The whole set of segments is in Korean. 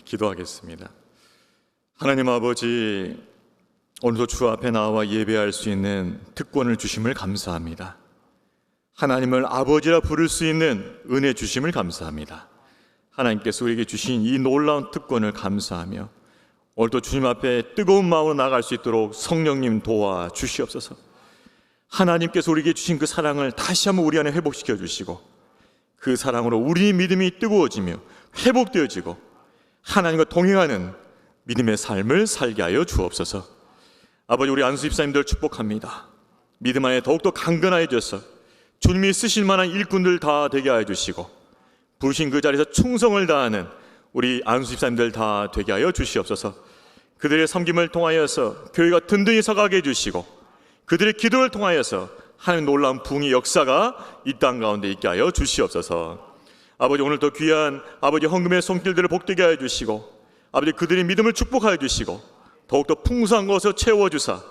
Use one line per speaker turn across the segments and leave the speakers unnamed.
기도하겠습니다. 하나님 아버지, 오늘도 주 앞에 나와 예배할 수 있는 특권을 주심을 감사합니다. 하나님을 아버지라 부를 수 있는 은혜 주심을 감사합니다. 하나님께서 우리에게 주신 이 놀라운 특권을 감사하며 오늘도 주님 앞에 뜨거운 마음으로 나아갈 수 있도록 성령님 도와 주시옵소서. 하나님께서 우리에게 주신 그 사랑을 다시 한번 우리 안에 회복시켜 주시고, 그 사랑으로 우리 믿음이 뜨거워지며 회복되어지고 하나님과 동행하는 믿음의 삶을 살게 하여 주옵소서. 아버지, 우리 안수 집사님들 축복합니다. 믿음 안에 더욱더 강건해져서 주님이 쓰실 만한 일꾼들 다 되게 하여 주시고, 부르신 그 자리에서 충성을 다하는 우리 안수 집사님들 다 되게 하여 주시옵소서. 그들의 섬김을 통하여서 교회가 든든히 서가게 해주시고, 그들의 기도를 통하여서 하나님 놀라운 부흥의 역사가 이 땅 가운데 있게 하여 주시옵소서. 아버지, 오늘도 귀한 아버지 헌금의 손길들을 복되게 하여 주시고, 아버지 그들의 믿음을 축복하여 주시고, 더욱더 풍성한 것을 채워주사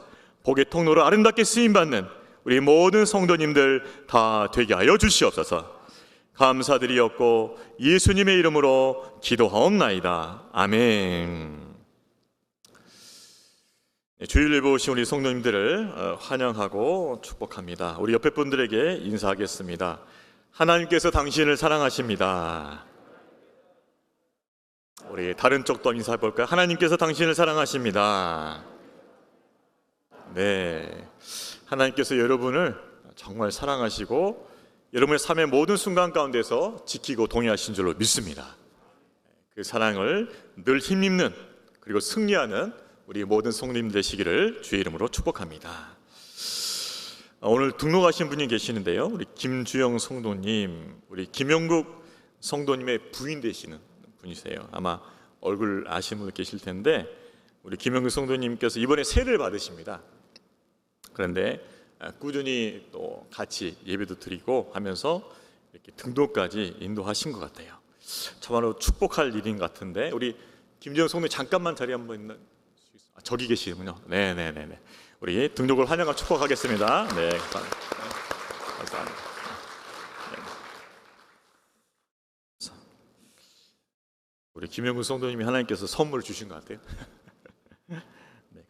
복의 통로로 아름답게 쓰임받는 우리 모든 성도님들 다 되게 하여 주시옵소서. 감사드리옵고 예수님의 이름으로 기도하옵나이다. 아멘. 주일 예배 오신 우리 성도님들을 환영하고 축복합니다. 우리 옆에 분들에게 인사하겠습니다. 하나님께서 당신을 사랑하십니다. 우리 다른 쪽도 인사해 볼까요? 하나님께서 당신을 사랑하십니다. 네, 하나님께서 여러분을 정말 사랑하시고 여러분의 삶의 모든 순간 가운데서 지키고 동행하신 줄로 믿습니다. 그 사랑을 늘 힘입는, 그리고 승리하는 우리 모든 성도님 되시기를 주의 이름으로 축복합니다. 오늘 등록하신 분이 계시는데요, 우리 김주영 성도님, 우리 김영국 성도님의 부인 되시는 분이세요. 아마 얼굴 아시는 분 계실 텐데, 우리 김영국 성도님께서 이번에 세례를 받으십니다. 그런데 꾸준히 또 같이 예배도 드리고 하면서 이렇게 등록까지 인도하신 것 같아요. 참으로 축복할 일인 것 같은데, 우리 김주영 성도님 잠깐만 자리 한번 있는, 저기 계시군요. 네네네네. 우리 등록을 환영하고 축복하겠습니다. 네, 감사합니다. 감사합니다. 네. 우리 김영구 성도님이 하나님께서 선물을 주신 것 같아요. 네,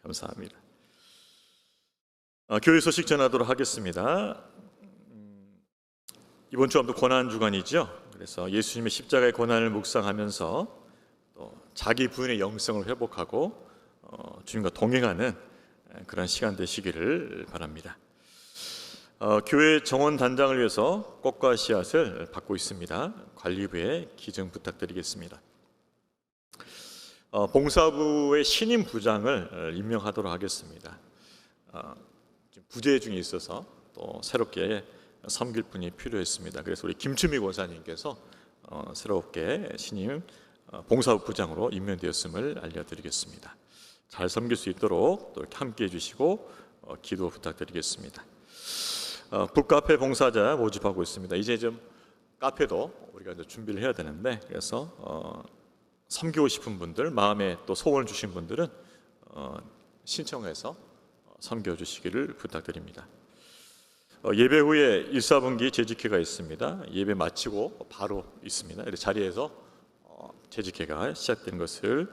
감사합니다. 교회 소식 전하도록 하겠습니다. 이번 주 아무도 고난 주간이죠. 그래서 예수님의 십자가의 고난을 묵상하면서 또 자기 부인의 영성을 회복하고 주님과 동행하는 그런 시간 되시기를 바랍니다. 교회 정원 단장을 위해서 꽃과 씨앗을 받고 있습니다. 관리부에 기증 부탁드리겠습니다. 봉사부의 신임 부장을 임명하도록 하겠습니다. 부재 중에 있어서 또 새롭게 섬길 분이 필요했습니다. 그래서 우리 김추미 권사님께서 새롭게 신임 봉사부 부장으로 임명되었음을 알려드리겠습니다. 잘 섬길 수 있도록 또 이렇게 함께해 주시고 기도 부탁드리겠습니다. 북카페 봉사자 모집하고 있습니다. 이제 좀 카페도 우리가 이제 준비를 해야 되는데, 그래서 섬기고 싶은 분들, 마음에 또 소원을 주신 분들은 신청해서 섬겨 주시기를 부탁드립니다. 예배 후에 1, 4분기 재직회가 있습니다. 예배 마치고 바로 있습니다. 자리에서 재직회가 시작된 것을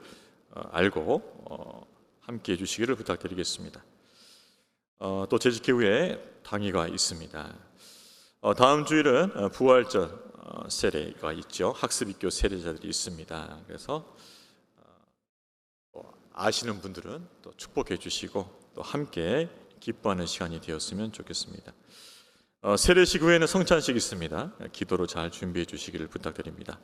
알고 함께 해주시기를 부탁드리겠습니다. 또 재직회 후에 당의가 있습니다. 다음 주일은 부활절 세례가 있죠. 학습입교 세례자들이 있습니다. 그래서 아시는 분들은 또 축복해 주시고 또 함께 기뻐하는 시간이 되었으면 좋겠습니다. 세례식 후에는 성찬식이 있습니다. 기도로 잘 준비해 주시기를 부탁드립니다.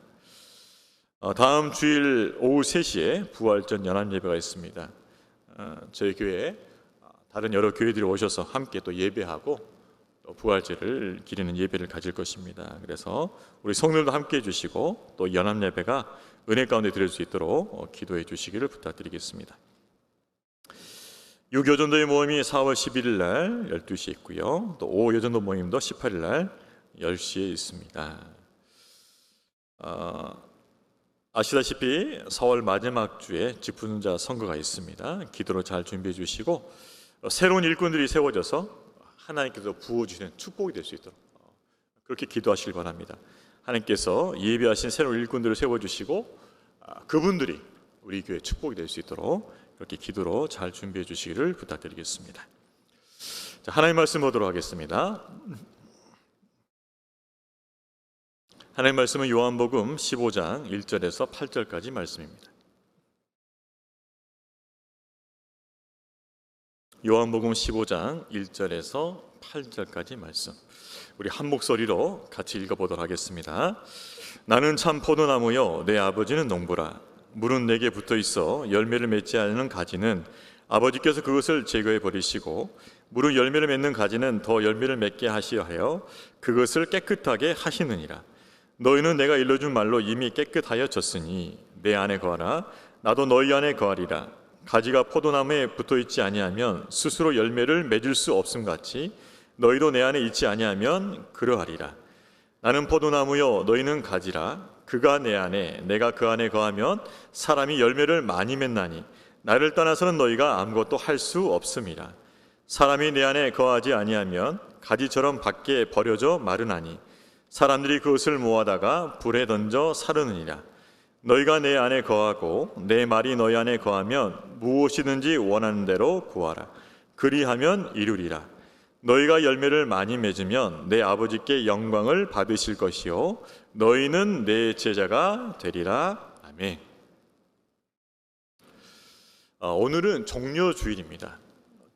다음 주일 오후 3시에 부활절 연합예배가 있습니다. 저희 교회에 다른 여러 교회들이 오셔서 함께 또 예배하고 또 부활절을 기리는 예배를 가질 것입니다. 그래서 우리 성도들도 함께 해주시고 또 연합예배가 은혜 가운데 드릴 수 있도록 기도해 주시기를 부탁드리겠습니다. 유교전도의 모임이 4월 11일 날 12시에 있고요. 또 5 여전도 모임도 18일 날 10시에 있습니다. 아시다시피 4월 마지막 주에 직분자 선거가 있습니다. 기도로 잘 준비해 주시고 새로운 일꾼들이 세워져서 하나님께서 부어주시는 축복이 될 수 있도록 그렇게 기도하시길 바랍니다. 하나님께서 예비하신 새로운 일꾼들을 세워주시고 그분들이 우리 교회 축복이 될 수 있도록 그렇게 기도로 잘 준비해 주시기를 부탁드리겠습니다. 자, 하나님 말씀 보도록 하겠습니다. 하나님 말씀은 요한복음 15장 1절에서 8절까지 말씀입니다. 요한복음 15장 1절에서 8절까지 말씀, 우리 한 목소리로 같이 읽어보도록 하겠습니다. 나는 참 포도나무요 내 아버지는 농부라. 물은 내게 붙어 있어 열매를 맺지 않는 가지는 아버지께서 그것을 제거해 버리시고, 물은 열매를 맺는 가지는 더 열매를 맺게 하시려 하여 그것을 깨끗하게 하시느니라. 너희는 내가 일러준 말로 이미 깨끗하여졌으니 내 안에 거하라. 나도 너희 안에 거하리라. 가지가 포도나무에 붙어 있지 아니하면 스스로 열매를 맺을 수 없음 같이 너희도 내 안에 있지 아니하면 그러하리라. 나는 포도나무요 너희는 가지라. 그가 내 안에 내가 그 안에 거하면 사람이 열매를 많이 맺나니 나를 떠나서는 너희가 아무것도 할 수 없음이라. 사람이 내 안에 거하지 아니하면 가지처럼 밖에 버려져 마르나니 사람들이 그것을 모아다가 불에 던져 사르느니라. 너희가 내 안에 거하고 내 말이 너희 안에 거하면 무엇이든지 원하는 대로 구하라. 그리하면 이루리라. 너희가 열매를 많이 맺으면 내 아버지께 영광을 받으실 것이요 너희는 내 제자가 되리라. 아멘. 오늘은 종려주일입니다.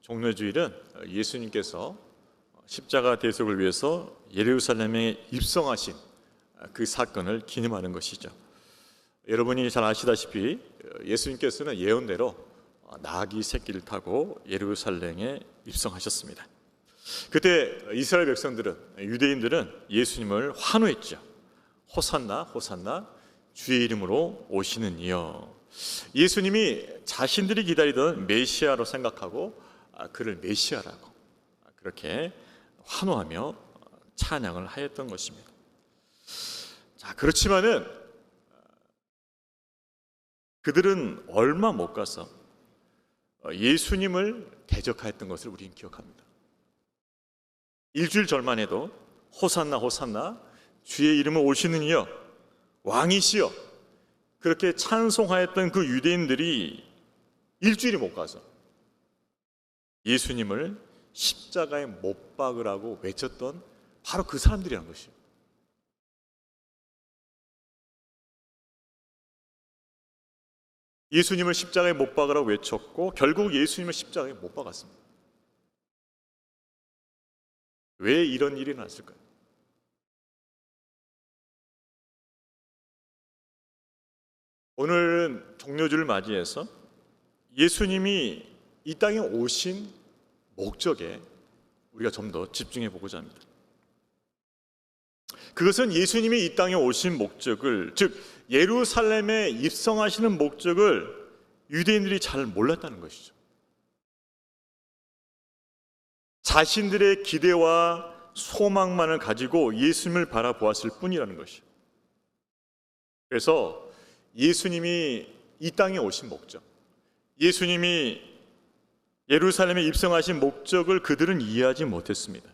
종려주일은 예수님께서 십자가 대속을 위해서 예루살렘에 입성하신 그 사건을 기념하는 것이죠. 여러분이 잘 아시다시피 예수님께서는 예언대로 나귀 새끼를 타고 예루살렘에 입성하셨습니다. 그때 이스라엘 백성들은, 유대인들은 예수님을 환호했죠. 호산나 호산나 주의 이름으로 오시는 이여. 예수님이 자신들이 기다리던 메시아로 생각하고 그를 메시아라고 그렇게 환호하며 찬양을 하였던 것입니다. 자, 그렇지만은 그들은 얼마 못 가서 예수님을 대적하였던 것을 우리는 기억합니다. 일주일 전만 해도 호산나 호산나 주의 이름을 오시는 이여 왕이시여 그렇게 찬송하였던 그 유대인들이 일주일이 못 가서 예수님을 십자가에 못 박으라고 외쳤던 바로 그 사람들이란 것이에요. 예수님을 십자가에 못 박으라고 외쳤고 결국 예수님을 십자가에 못 박았습니다. 왜 이런 일이 났을까요? 오늘은 종려주를 맞이해서 예수님이 이 땅에 오신 목적에 우리가 좀 더 집중해 보고자 합니다. 그것은 예수님이 이 땅에 오신 목적을, 즉 예루살렘에 입성하시는 목적을 유대인들이 잘 몰랐다는 것이죠. 자신들의 기대와 소망만을 가지고 예수님을 바라보았을 뿐이라는 것이죠. 그래서 예수님이 이 땅에 오신 목적, 예수님이 예루살렘에 입성하신 목적을 그들은 이해하지 못했습니다.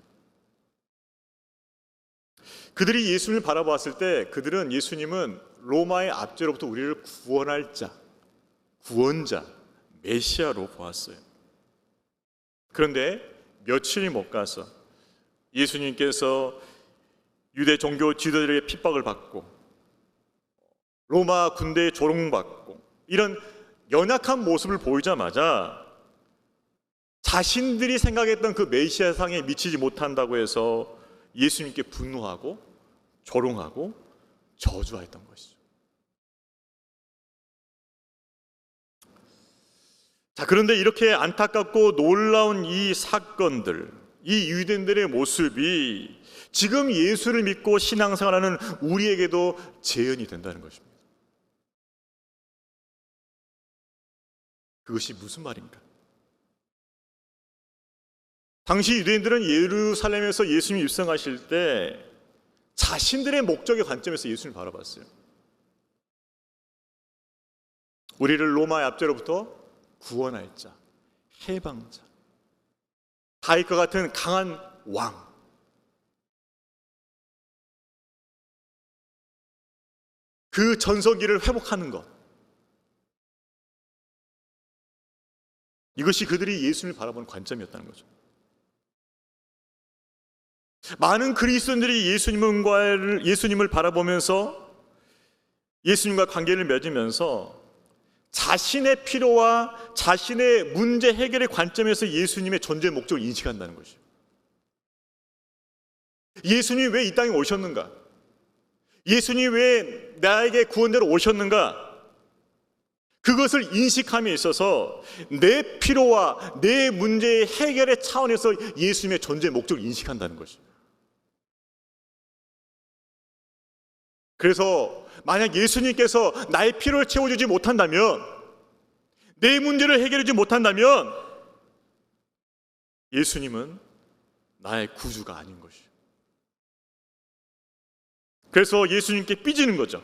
그들이 예수님을 바라보았을 때 그들은 예수님은 로마의 압제로부터 우리를 구원할 자, 구원자, 메시아로 보았어요. 그런데 며칠이 못 가서 예수님께서 유대 종교 지도자들에게 핍박을 받고 로마 군대에 조롱받고 이런 연약한 모습을 보이자마자 자신들이 생각했던 그 메시아상에 미치지 못한다고 해서 예수님께 분노하고 조롱하고 저주하였던 것이죠. 자, 그런데 이렇게 안타깝고 놀라운 이 사건들, 이 유대인들의 모습이 지금 예수를 믿고 신앙생활하는 우리에게도 재현이 된다는 것입니다. 그것이 무슨 말입니까? 당시 유대인들은 예루살렘에서 예수님이 입성하실 때 자신들의 목적의 관점에서 예수님을 바라봤어요. 우리를 로마의 압제로부터 구원할 자, 해방자, 다윗과 같은 강한 왕, 그 전성기를 회복하는 것, 이것이 그들이 예수님을 바라보는 관점이었다는 거죠. 많은 그리스도인들이 예수님을 바라보면서 예수님과 관계를 맺으면서 자신의 필요와 자신의 문제 해결의 관점에서 예수님의 존재 목적을 인식한다는 것이죠. 예수님이 왜 이 땅에 오셨는가? 예수님이 왜 나에게 구원자로 오셨는가? 그것을 인식함에 있어서 내 필요와 내 문제의 해결의 차원에서 예수님의 존재 목적을 인식한다는 것이죠. 그래서 만약 예수님께서 나의 필요를 채워주지 못한다면, 내 문제를 해결하지 못한다면 예수님은 나의 구주가 아닌 것이죠. 그래서 예수님께 삐지는 거죠.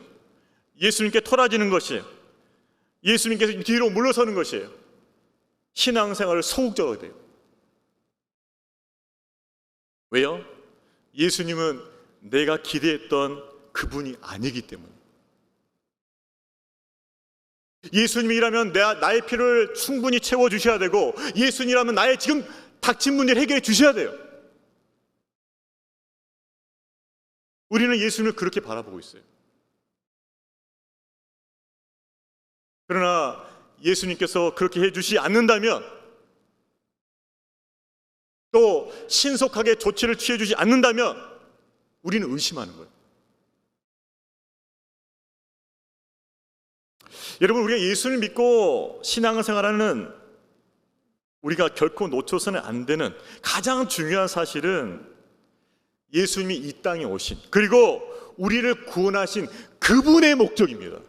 예수님께 토라지는 것이에요. 예수님께서 뒤로 물러서는 것이에요. 신앙생활을 소극적으로 돼요. 왜요? 예수님은 내가 기대했던 그분이 아니기 때문에. 예수님이라면 나의 필요를 충분히 채워주셔야 되고, 예수님이라면 나의 지금 닥친 문제를 해결해 주셔야 돼요. 우리는 예수님을 그렇게 바라보고 있어요. 그러나 예수님께서 그렇게 해주시지 않는다면, 또 신속하게 조치를 취해주지 않는다면 우리는 의심하는 거예요. 여러분, 우리가 예수를 믿고 신앙생활하는 우리가 결코 놓쳐서는 안 되는 가장 중요한 사실은 예수님이 이 땅에 오신, 그리고 우리를 구원하신 그분의 목적입니다.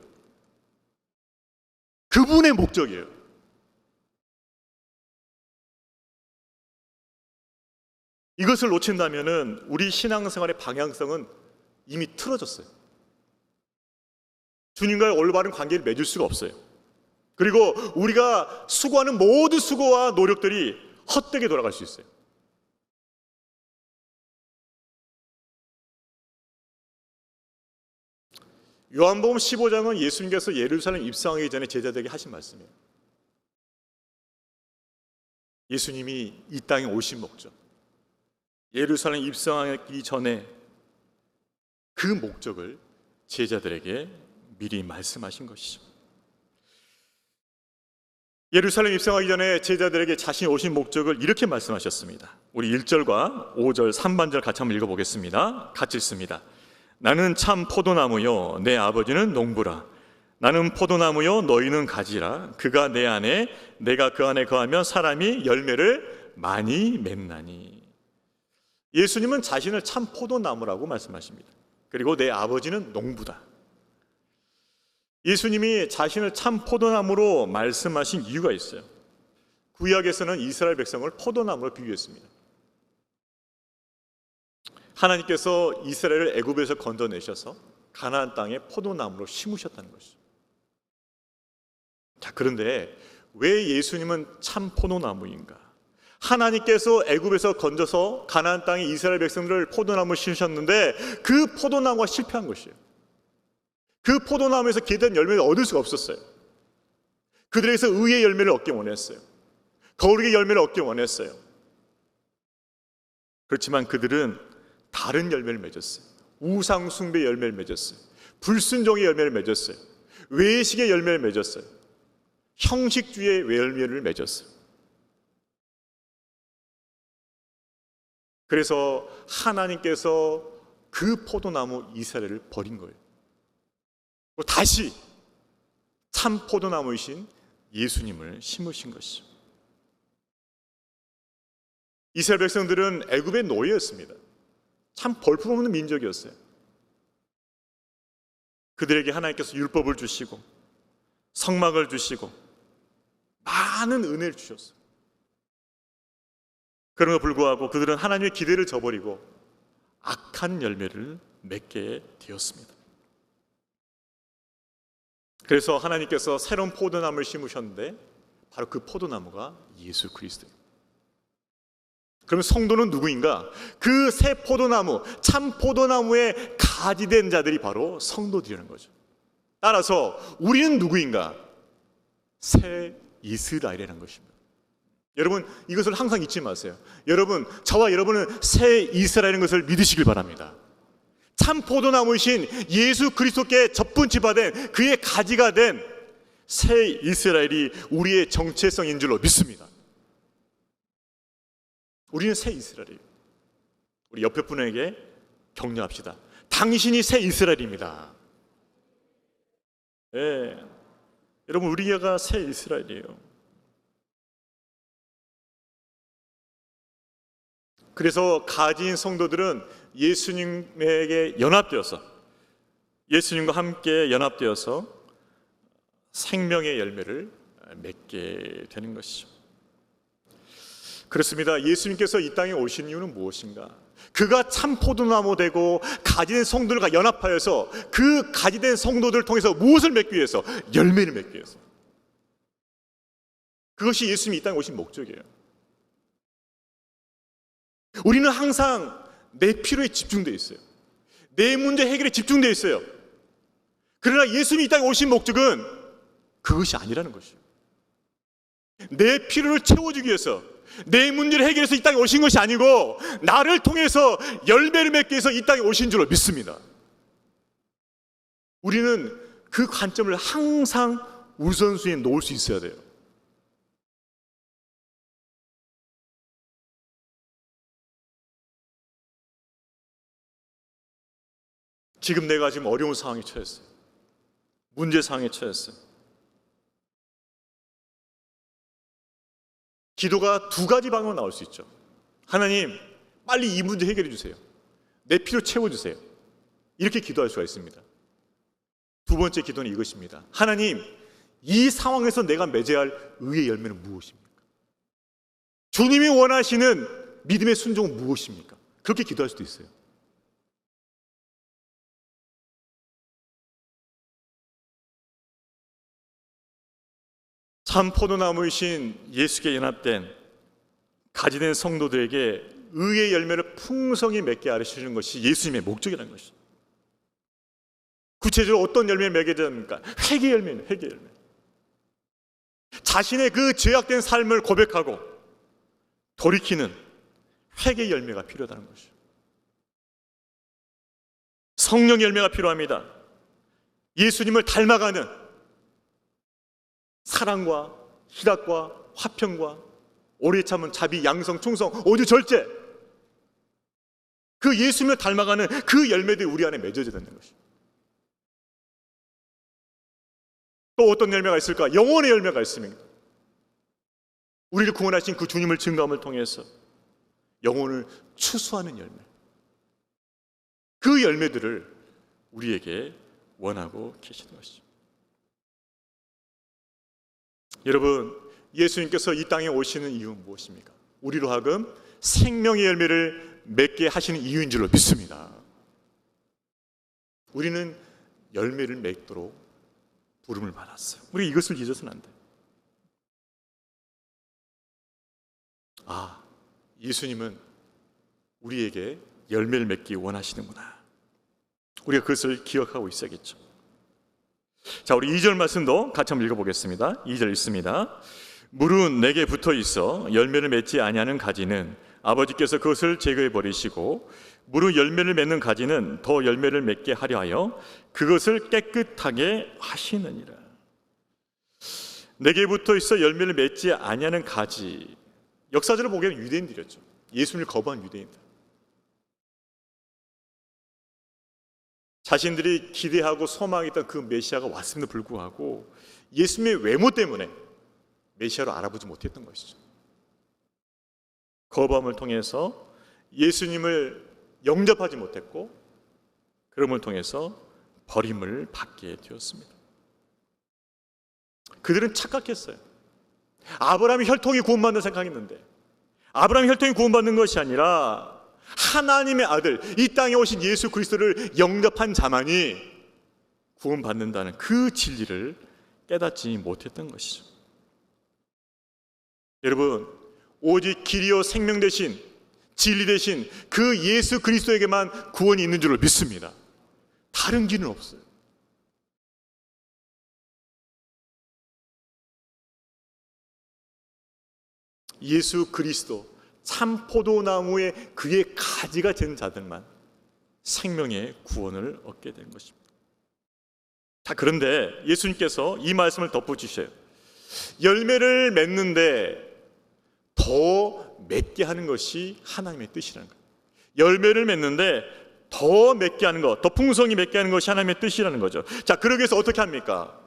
그분의 목적이에요. 이것을 놓친다면은 우리 신앙생활의 방향성은 이미 틀어졌어요. 주님과의 올바른 관계를 맺을 수가 없어요. 그리고 우리가 수고하는 모든 수고와 노력들이 헛되게 돌아갈 수 있어요. 요한복음 15장은 예수님께서 예루살렘 입성하기 전에 제자들에게 하신 말씀이에요. 예수님이 이 땅에 오신 목적, 예루살렘 입성하기 전에 그 목적을 제자들에게 미리 말씀하신 것이죠. 예루살렘 입성하기 전에 제자들에게 자신이 오신 목적을 이렇게 말씀하셨습니다. 우리 1절과 5절 3반절 같이 한번 읽어보겠습니다. 같이 읽습니다. 나는 참 포도나무요 내 아버지는 농부라. 나는 포도나무요 너희는 가지라. 그가 내 안에 내가 그 안에 거하면 사람이 열매를 많이 맺나니. 예수님은 자신을 참 포도나무라고 말씀하십니다. 그리고 내 아버지는 농부다. 예수님이 자신을 참 포도나무로 말씀하신 이유가 있어요. 구약에서는 이스라엘 백성을 포도나무로 비유했습니다. 하나님께서 이스라엘을 애굽에서 건져내셔서 가나안 땅에 포도나무로 심으셨다는 것이죠. 자, 그런데 왜 예수님은 참 포도나무인가? 하나님께서 애굽에서 건져서 가나안 땅에 이스라엘 백성들을 포도나무로 심으셨는데 그 포도나무가 실패한 것이에요. 그 포도나무에서 기대된 열매를 얻을 수가 없었어요. 그들에게서 의의 열매를 얻기 원했어요. 거룩의 열매를 얻기 원했어요. 그렇지만 그들은 다른 열매를 맺었어요. 우상 숭배 열매를 맺었어요. 불순종의 열매를 맺었어요. 외식의 열매를 맺었어요. 형식주의의 열매를 맺었어요. 그래서 하나님께서 그 포도나무 이스라엘을 버린 거예요. 다시 참 포도나무이신 예수님을 심으신 것이죠. 이스라엘 백성들은 애굽의 노예였습니다. 참 볼품없는 민족이었어요. 그들에게 하나님께서 율법을 주시고 성막을 주시고 많은 은혜를 주셨어요. 그럼에도 불구하고 그들은 하나님의 기대를 저버리고 악한 열매를 맺게 되었습니다. 그래서 하나님께서 새로운 포도나무를 심으셨는데 바로 그 포도나무가 예수 그리스도예요. 그럼 성도는 누구인가? 그 새 포도나무, 참 포도나무에 가지된 자들이 바로 성도들이라는 거죠. 따라서 우리는 누구인가? 새 이스라엘이라는 것입니다. 여러분, 이것을 항상 잊지 마세요. 여러분, 저와 여러분은 새 이스라엘인 것을 믿으시길 바랍니다. 참 포도나무이신 예수 그리스도께 접붙임받은 그의 가지가 된 새 이스라엘이 우리의 정체성인 줄로 믿습니다. 우리는 새 이스라엘이에요. 우리 옆에 분에게 격려합시다. 당신이 새 이스라엘입니다. 네. 여러분, 우리가 새 이스라엘이에요. 그래서 가진 성도들은 예수님에게 연합되어서, 예수님과 함께 연합되어서 생명의 열매를 맺게 되는 것이죠. 그렇습니다. 예수님께서 이 땅에 오신 이유는 무엇인가? 그가 참 포도나무 되고 가지된 성도들과 연합하여서 그 가지된 성도들을 통해서 무엇을 맺기 위해서? 열매를 맺기 위해서. 그것이 예수님이 이 땅에 오신 목적이에요. 우리는 항상 내 필요에 집중되어 있어요. 내 문제 해결에 집중되어 있어요. 그러나 예수님이 이 땅에 오신 목적은 그것이 아니라는 것이에요. 내 필요를 채워주기 위해서, 내 문제를 해결해서 이 땅에 오신 것이 아니고 나를 통해서 열매를 맺기 위해서 이 땅에 오신 줄로 믿습니다. 우리는 그 관점을 항상 우선순위에 놓을 수 있어야 돼요. 지금 내가 지금 어려운 상황에 처했어요. 문제 상황에 처했어요. 기도가 두 가지 방법으로 나올 수 있죠. 하나님, 빨리 이 문제 해결해 주세요. 내 필요 채워주세요. 이렇게 기도할 수가 있습니다. 두 번째 기도는 이것입니다. 하나님, 이 상황에서 내가 맺어야 할 의의 열매는 무엇입니까? 주님이 원하시는 믿음의 순종은 무엇입니까? 그렇게 기도할 수도 있어요. 참 포도나무이신 예수께 연합된 가지된 성도들에게 의의 열매를 풍성히 맺게 하시는 것이 예수님의 목적이라는 것이죠. 구체적으로 어떤 열매를 맺게 됩니까? 회개 열매는 회개 열매. 자신의 그 죄악된 삶을 고백하고 돌이키는 회개 열매가 필요하다는 것이죠. 성령 열매가 필요합니다. 예수님을 닮아가는 사랑과 희락과 화평과 오래 참은 자비, 양성, 충성, 오주, 절제, 그 예수님을 닮아가는 그 열매들이 우리 안에 맺어져야 되는 것입니다. 또 어떤 열매가 있을까? 영혼의 열매가 있습니다. 우리를 구원하신 그 주님을 증거함을 통해서 영혼을 추수하는 열매, 그 열매들을 우리에게 원하고 계시는 것이죠. 여러분, 예수님께서 이 땅에 오시는 이유는 무엇입니까? 우리로 하여금 생명의 열매를 맺게 하시는 이유인 줄로 믿습니다. 우리는 열매를 맺도록 부름을 받았어요. 우리 이것을 잊어서는 안 돼요. 아, 예수님은 우리에게 열매를 맺기 원하시는구나. 우리가 그것을 기억하고 있어야겠죠. 자, 우리 2절 말씀도 같이 한번 읽어보겠습니다. 2절 읽습니다. 물은 내게 붙어 있어 열매를 맺지 아니하는 가지는 아버지께서 그것을 제거해 버리시고 무릇 열매를 맺는 가지는 더 열매를 맺게 하려 하여 그것을 깨끗하게 하시느니라. 내게 붙어 있어 열매를 맺지 아니하는 가지, 역사적으로 보기에는 유대인들이었죠. 예수님을 거부한 유대인들. 자신들이 기대하고 소망했던 그 메시아가 왔음에도 불구하고 예수님의 외모 때문에 메시아로 알아보지 못했던 것이죠. 거부함을 통해서 예수님을 영접하지 못했고 그럼을 통해서 버림을 받게 되었습니다. 그들은 착각했어요. 아브라함이 혈통이 구원받는 생각했는데 아브라함이 혈통이 구원받는 것이 아니라 하나님의 아들, 이 땅에 오신 예수 그리스도를 영접한 자만이 구원받는다는 그 진리를 깨닫지 못했던 것이죠. 여러분, 오직 길이요 생명 되신, 진리 되신 그 예수 그리스도에게만 구원이 있는 줄을 믿습니다. 다른 길은 없어요. 예수 그리스도 참 포도나무의 그의 가지가 된 자들만 생명의 구원을 얻게 된 것입니다. 자, 그런데 예수님께서 이 말씀을 덧붙이셔요. 열매를 맺는데 더 맺게 하는 것이 하나님의 뜻이라는 거예요. 열매를 맺는데 더 맺게 하는 것, 더 풍성히 맺게 하는 것이 하나님의 뜻이라는 거죠. 자, 그러기 위해서 어떻게 합니까?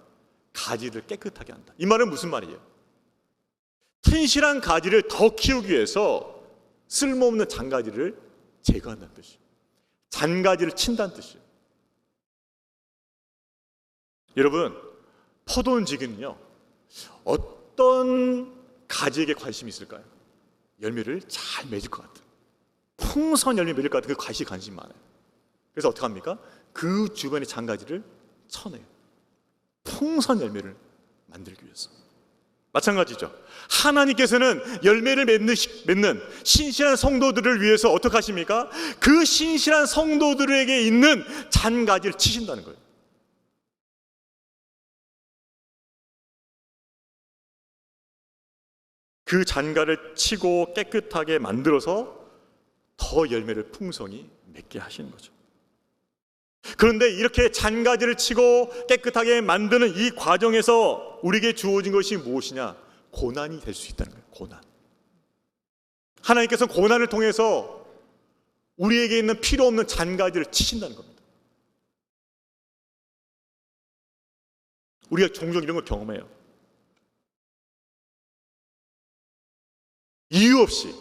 가지를 깨끗하게 한다. 이 말은 무슨 말이에요? 튼실한 가지를 더 키우기 위해서 쓸모없는 잔가지를 제거한다는 뜻이에요. 잔가지를 친다는 뜻이에요. 여러분, 포도원지기는요, 어떤 가지에게 관심이 있을까요? 열매를 잘 맺을 것 같은, 풍성한 열매 맺을 것 같은 그 가지에 관심이 많아요. 그래서 어떻게 합니까? 그 주변의 잔가지를 쳐내요. 풍성한 열매를 만들기 위해서. 마찬가지죠. 하나님께서는 열매를 맺는 신실한 성도들을 위해서 어떻게 하십니까? 그 신실한 성도들에게 있는 잔가지를 치신다는 거예요. 그 잔가를 치고 깨끗하게 만들어서 더 열매를 풍성히 맺게 하시는 거죠. 그런데 이렇게 잔가지를 치고 깨끗하게 만드는 이 과정에서 우리에게 주어진 것이 무엇이냐? 고난이 될 수 있다는 거예요. 고난. 하나님께서 고난을 통해서 우리에게 있는 필요 없는 잔가지를 치신다는 겁니다. 우리가 종종 이런 걸 경험해요. 이유 없이,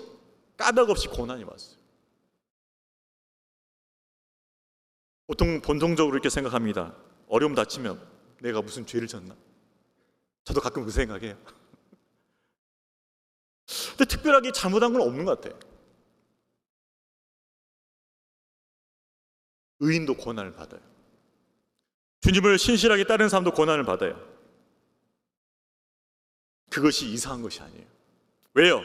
까닭 없이 고난이 왔어요. 보통 본성적으로 이렇게 생각합니다. 어려움 닥치면 내가 무슨 죄를 졌나? 저도 가끔 그 생각해요. 근데 특별하게 잘못한 건 없는 것 같아요. 의인도 고난을 받아요. 주님을 신실하게 따르는 사람도 고난을 받아요. 그것이 이상한 것이 아니에요. 왜요?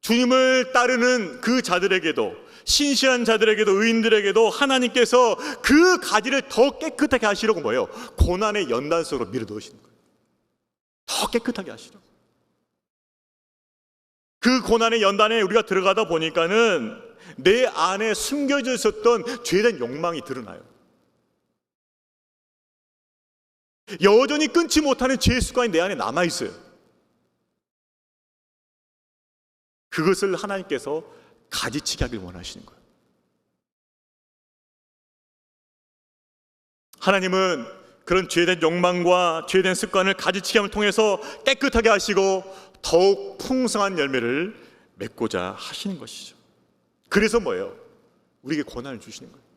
주님을 따르는 그 자들에게도, 신실한 자들에게도, 의인들에게도 하나님께서 그 가지를 더 깨끗하게 하시려고 뭐예요? 고난의 연단 속으로 밀어 넣으시는 거예요. 더 깨끗하게 하시려고. 그 고난의 연단에 우리가 들어가다 보니까는 내 안에 숨겨져 있었던 죄된 욕망이 드러나요. 여전히 끊지 못하는 죄의 습관이 내 안에 남아있어요. 그것을 하나님께서 가지치게 하길 원하시는 거예요. 하나님은 그런 죄된 욕망과 죄된 습관을 가지치게 함을 통해서 깨끗하게 하시고 더욱 풍성한 열매를 맺고자 하시는 것이죠. 그래서 뭐예요? 우리에게 고난을 주시는 거예요.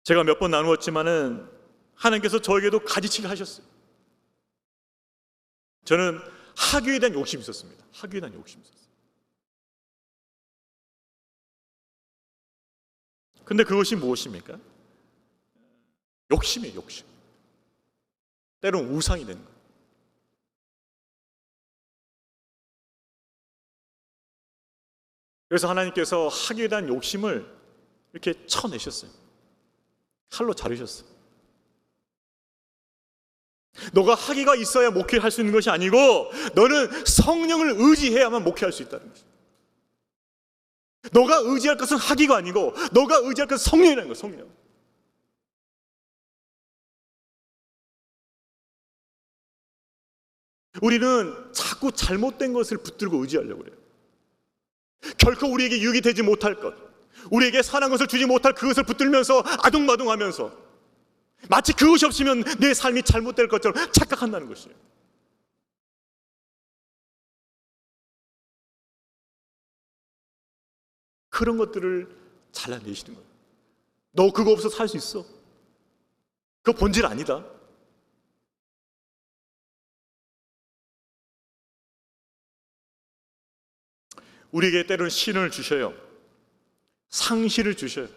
제가 몇 번 나누었지만은 하나님께서 저에게도 가지치게 하셨어요. 저는 학위에 대한 욕심이 있었습니다. 학위에 대한 욕심이 있었어요. 근데 그것이 무엇입니까? 욕심이에요, 욕심. 때로는 우상이 되는 거예요. 그래서 하나님께서 학위에 대한 욕심을 이렇게 쳐내셨어요. 칼로 자르셨어요. 너가 학위가 있어야 목회를 할 수 있는 것이 아니고 너는 성령을 의지해야만 목회할 수 있다는 것이죠. 너가 의지할 것은 학위가 아니고 너가 의지할 것은 성령이라는 거예요. 성령. 우리는 자꾸 잘못된 것을 붙들고 의지하려고 그래요. 결코 우리에게 유익이 되지 못할 것, 우리에게 선한 것을 주지 못할 그것을 붙들면서 아둥바둥하면서 마치 그것이 없으면 내 삶이 잘못될 것처럼 착각한다는 것이에요. 그런 것들을 잘라내시는 거예요. 너 그거 없어서 살 수 있어. 그거 본질 아니다. 우리에게 때로는 시련을 주셔요. 상실을 주셔요.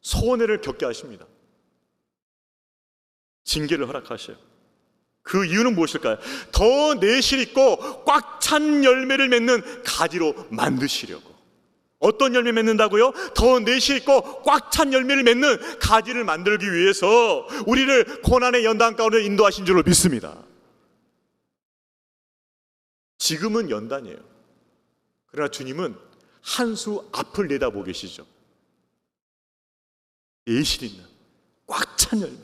손해를 겪게 하십니다. 징계를 허락하셔요. 그 이유는 무엇일까요? 더 내실 있고 꽉 찬 열매를 맺는 가지로 만드시려고. 어떤 열매 맺는다고요? 더 내실 있고 꽉 찬 열매를 맺는 가지를 만들기 위해서 우리를 고난의 연단 가운데 인도하신 줄로 믿습니다. 지금은 연단이에요. 그러나 주님은 한 수 앞을 내다보고 계시죠. 내실 있는 꽉 찬 열매,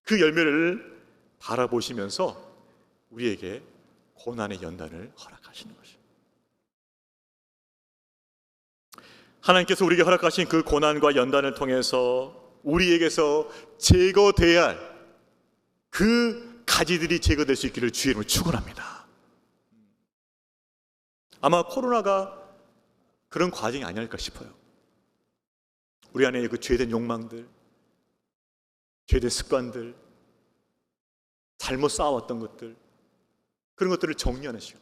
그 열매를 바라보시면서 우리에게 고난의 연단을 허락하시는 것이에요. 하나님께서 우리에게 허락하신 그 고난과 연단을 통해서 우리에게서 제거돼야 할 그 가지들이 제거될 수 있기를 주의 이름으로 축원합니다. 아마 코로나가 그런 과정이 아닐까 싶어요. 우리 안에 그 죄된 욕망들, 죄된 습관들, 잘못 쌓아왔던 것들, 그런 것들을 정리하는 시간.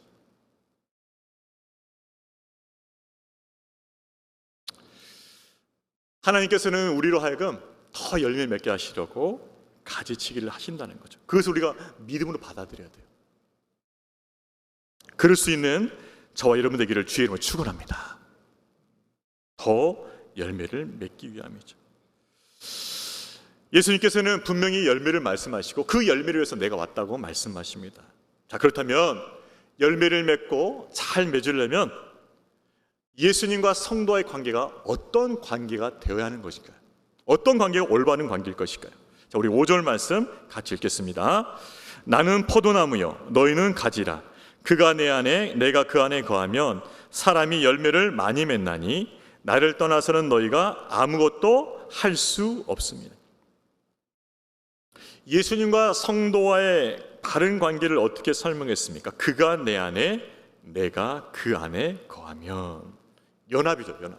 하나님께서는 우리로 하여금 더 열매 맺게 하시려고 가지치기를 하신다는 거죠. 그것을 우리가 믿음으로 받아들여야 돼요. 그럴 수 있는 저와 여러분 되기를 주의 이름으로 축원합니다. 더 열매를 맺기 위함이죠. 예수님께서는 분명히 열매를 말씀하시고 그 열매를 위해서 내가 왔다고 말씀하십니다. 자, 그렇다면 열매를 맺고 잘 맺으려면 예수님과 성도와의 관계가 어떤 관계가 되어야 하는 것일까요? 어떤 관계가 올바른 관계일 것일까요? 자, 우리 5절 말씀 같이 읽겠습니다. 나는 포도나무요 너희는 가지라. 그가 내 안에 내가 그 안에 거하면 사람이 열매를 많이 맺나니 나를 떠나서는 너희가 아무것도 할 수 없습니다. 예수님과 성도와의 바른 관계를 어떻게 설명했습니까? 그가 내 안에 내가 그 안에 거하면. 연합이죠, 연합.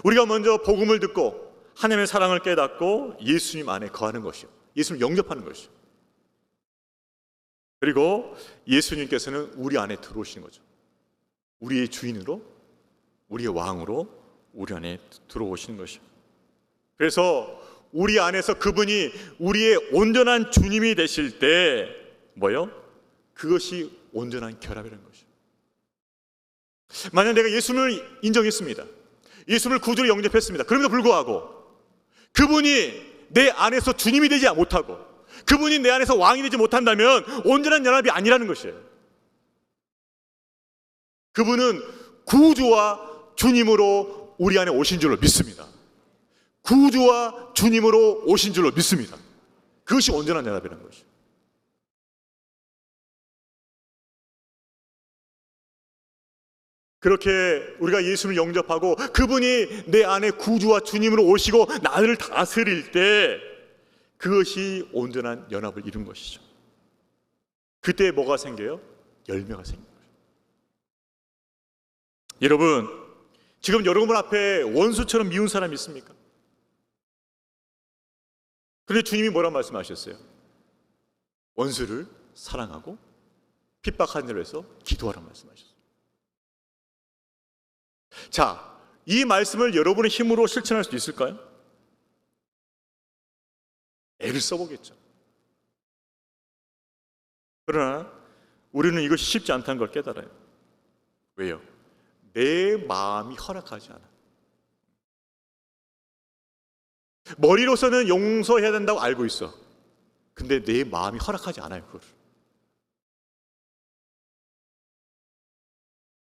우리가 먼저 복음을 듣고 하나님의 사랑을 깨닫고 예수님 안에 거하는 것이요, 예수님을 영접하는 것이요. 그리고 예수님께서는 우리 안에 들어오시는 거죠. 우리의 주인으로, 우리의 왕으로 우리 안에 들어오시는 것이요. 그래서 우리 안에서 그분이 우리의 온전한 주님이 되실 때 뭐요? 그것이 온전한 결합이라는 것이죠. 만약 내가 예수님을 인정했습니다, 예수님을 구주로 영접했습니다. 그럼에도 불구하고 그분이 내 안에서 주님이 되지 못하고 그분이 내 안에서 왕이 되지 못한다면 온전한 연합이 아니라는 것이에요. 그분은 구주와 주님으로 우리 안에 오신 줄로 믿습니다. 구주와 주님으로 오신 줄로 믿습니다. 그것이 온전한 연합이라는 것이죠. 그렇게 우리가 예수를 영접하고 그분이 내 안에 구주와 주님으로 오시고 나를 다스릴 때 그것이 온전한 연합을 이룬 것이죠. 그때 뭐가 생겨요? 열매가 생겨요. 여러분, 지금 여러분 앞에 원수처럼 미운 사람이 있습니까? 그런데 주님이 뭐라고 말씀하셨어요? 원수를 사랑하고 핍박하는 일을 해서 기도하라고 말씀하셨어요. 자, 이 말씀을 여러분의 힘으로 실천할 수 있을까요? 애를 써보겠죠. 그러나 우리는 이것이 쉽지 않다는 걸 깨달아요. 왜요? 내 마음이 허락하지 않아. 머리로서는 용서해야 된다고 알고 있어. 근데 내 마음이 허락하지 않아요, 그걸.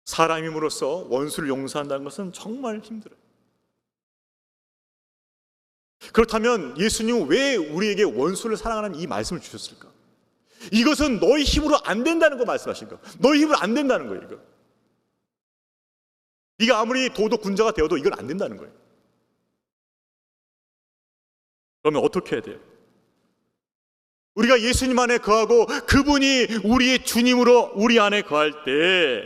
사람임으로써 원수를 용서한다는 것은 정말 힘들어요. 그렇다면 예수님은 왜 우리에게 원수를 사랑하는 이 말씀을 주셨을까? 이것은 너희 힘으로 안 된다는 거 말씀하신 거. 너희 힘으로 안 된다는 거예요, 이거. 네가 아무리 도덕 군자가 되어도 이건 안 된다는 거예요. 그러면 어떻게 해야 돼요? 우리가 예수님 안에 거하고 그분이 우리의 주님으로 우리 안에 거할 때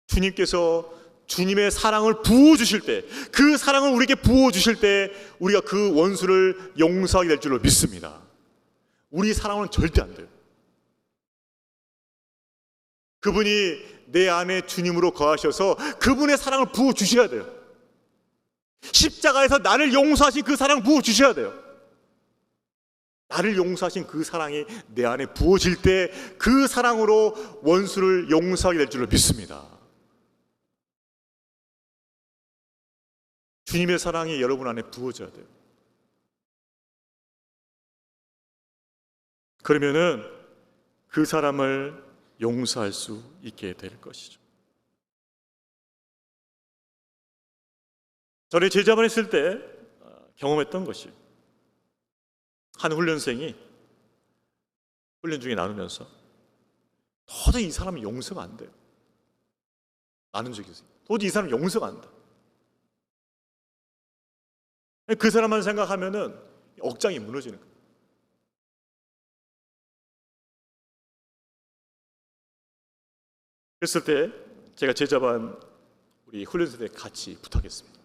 주님께서 주님의 사랑을 부어주실 때, 그 사랑을 우리에게 부어주실 때 우리가 그 원수를 용서하게 될 줄로 믿습니다. 우리 사랑은 절대 안 돼요. 그분이 내 안에 주님으로 거하셔서 그분의 사랑을 부어주셔야 돼요. 십자가에서 나를 용서하신 그 사랑을 부어주셔야 돼요. 나를 용서하신 그 사랑이 내 안에 부어질 때 그 사랑으로 원수를 용서하게 될 줄로 믿습니다. 주님의 사랑이 여러분 안에 부어져야 돼요. 그러면은 그 사람을 용서할 수 있게 될 것이죠. 전에 제자반 했을 때 경험했던 것이, 한 훈련생이 훈련 중에 나누면서 도저히 이 사람이 용서가 안 돼요. 나눈 적이 있어요. 도저히 이 사람 용서가 안 돼. 그 사람만 생각하면은 억장이 무너지는 거예요. 그랬을 때 제가 제자반 우리 훈련생에 같이 부탁했습니다.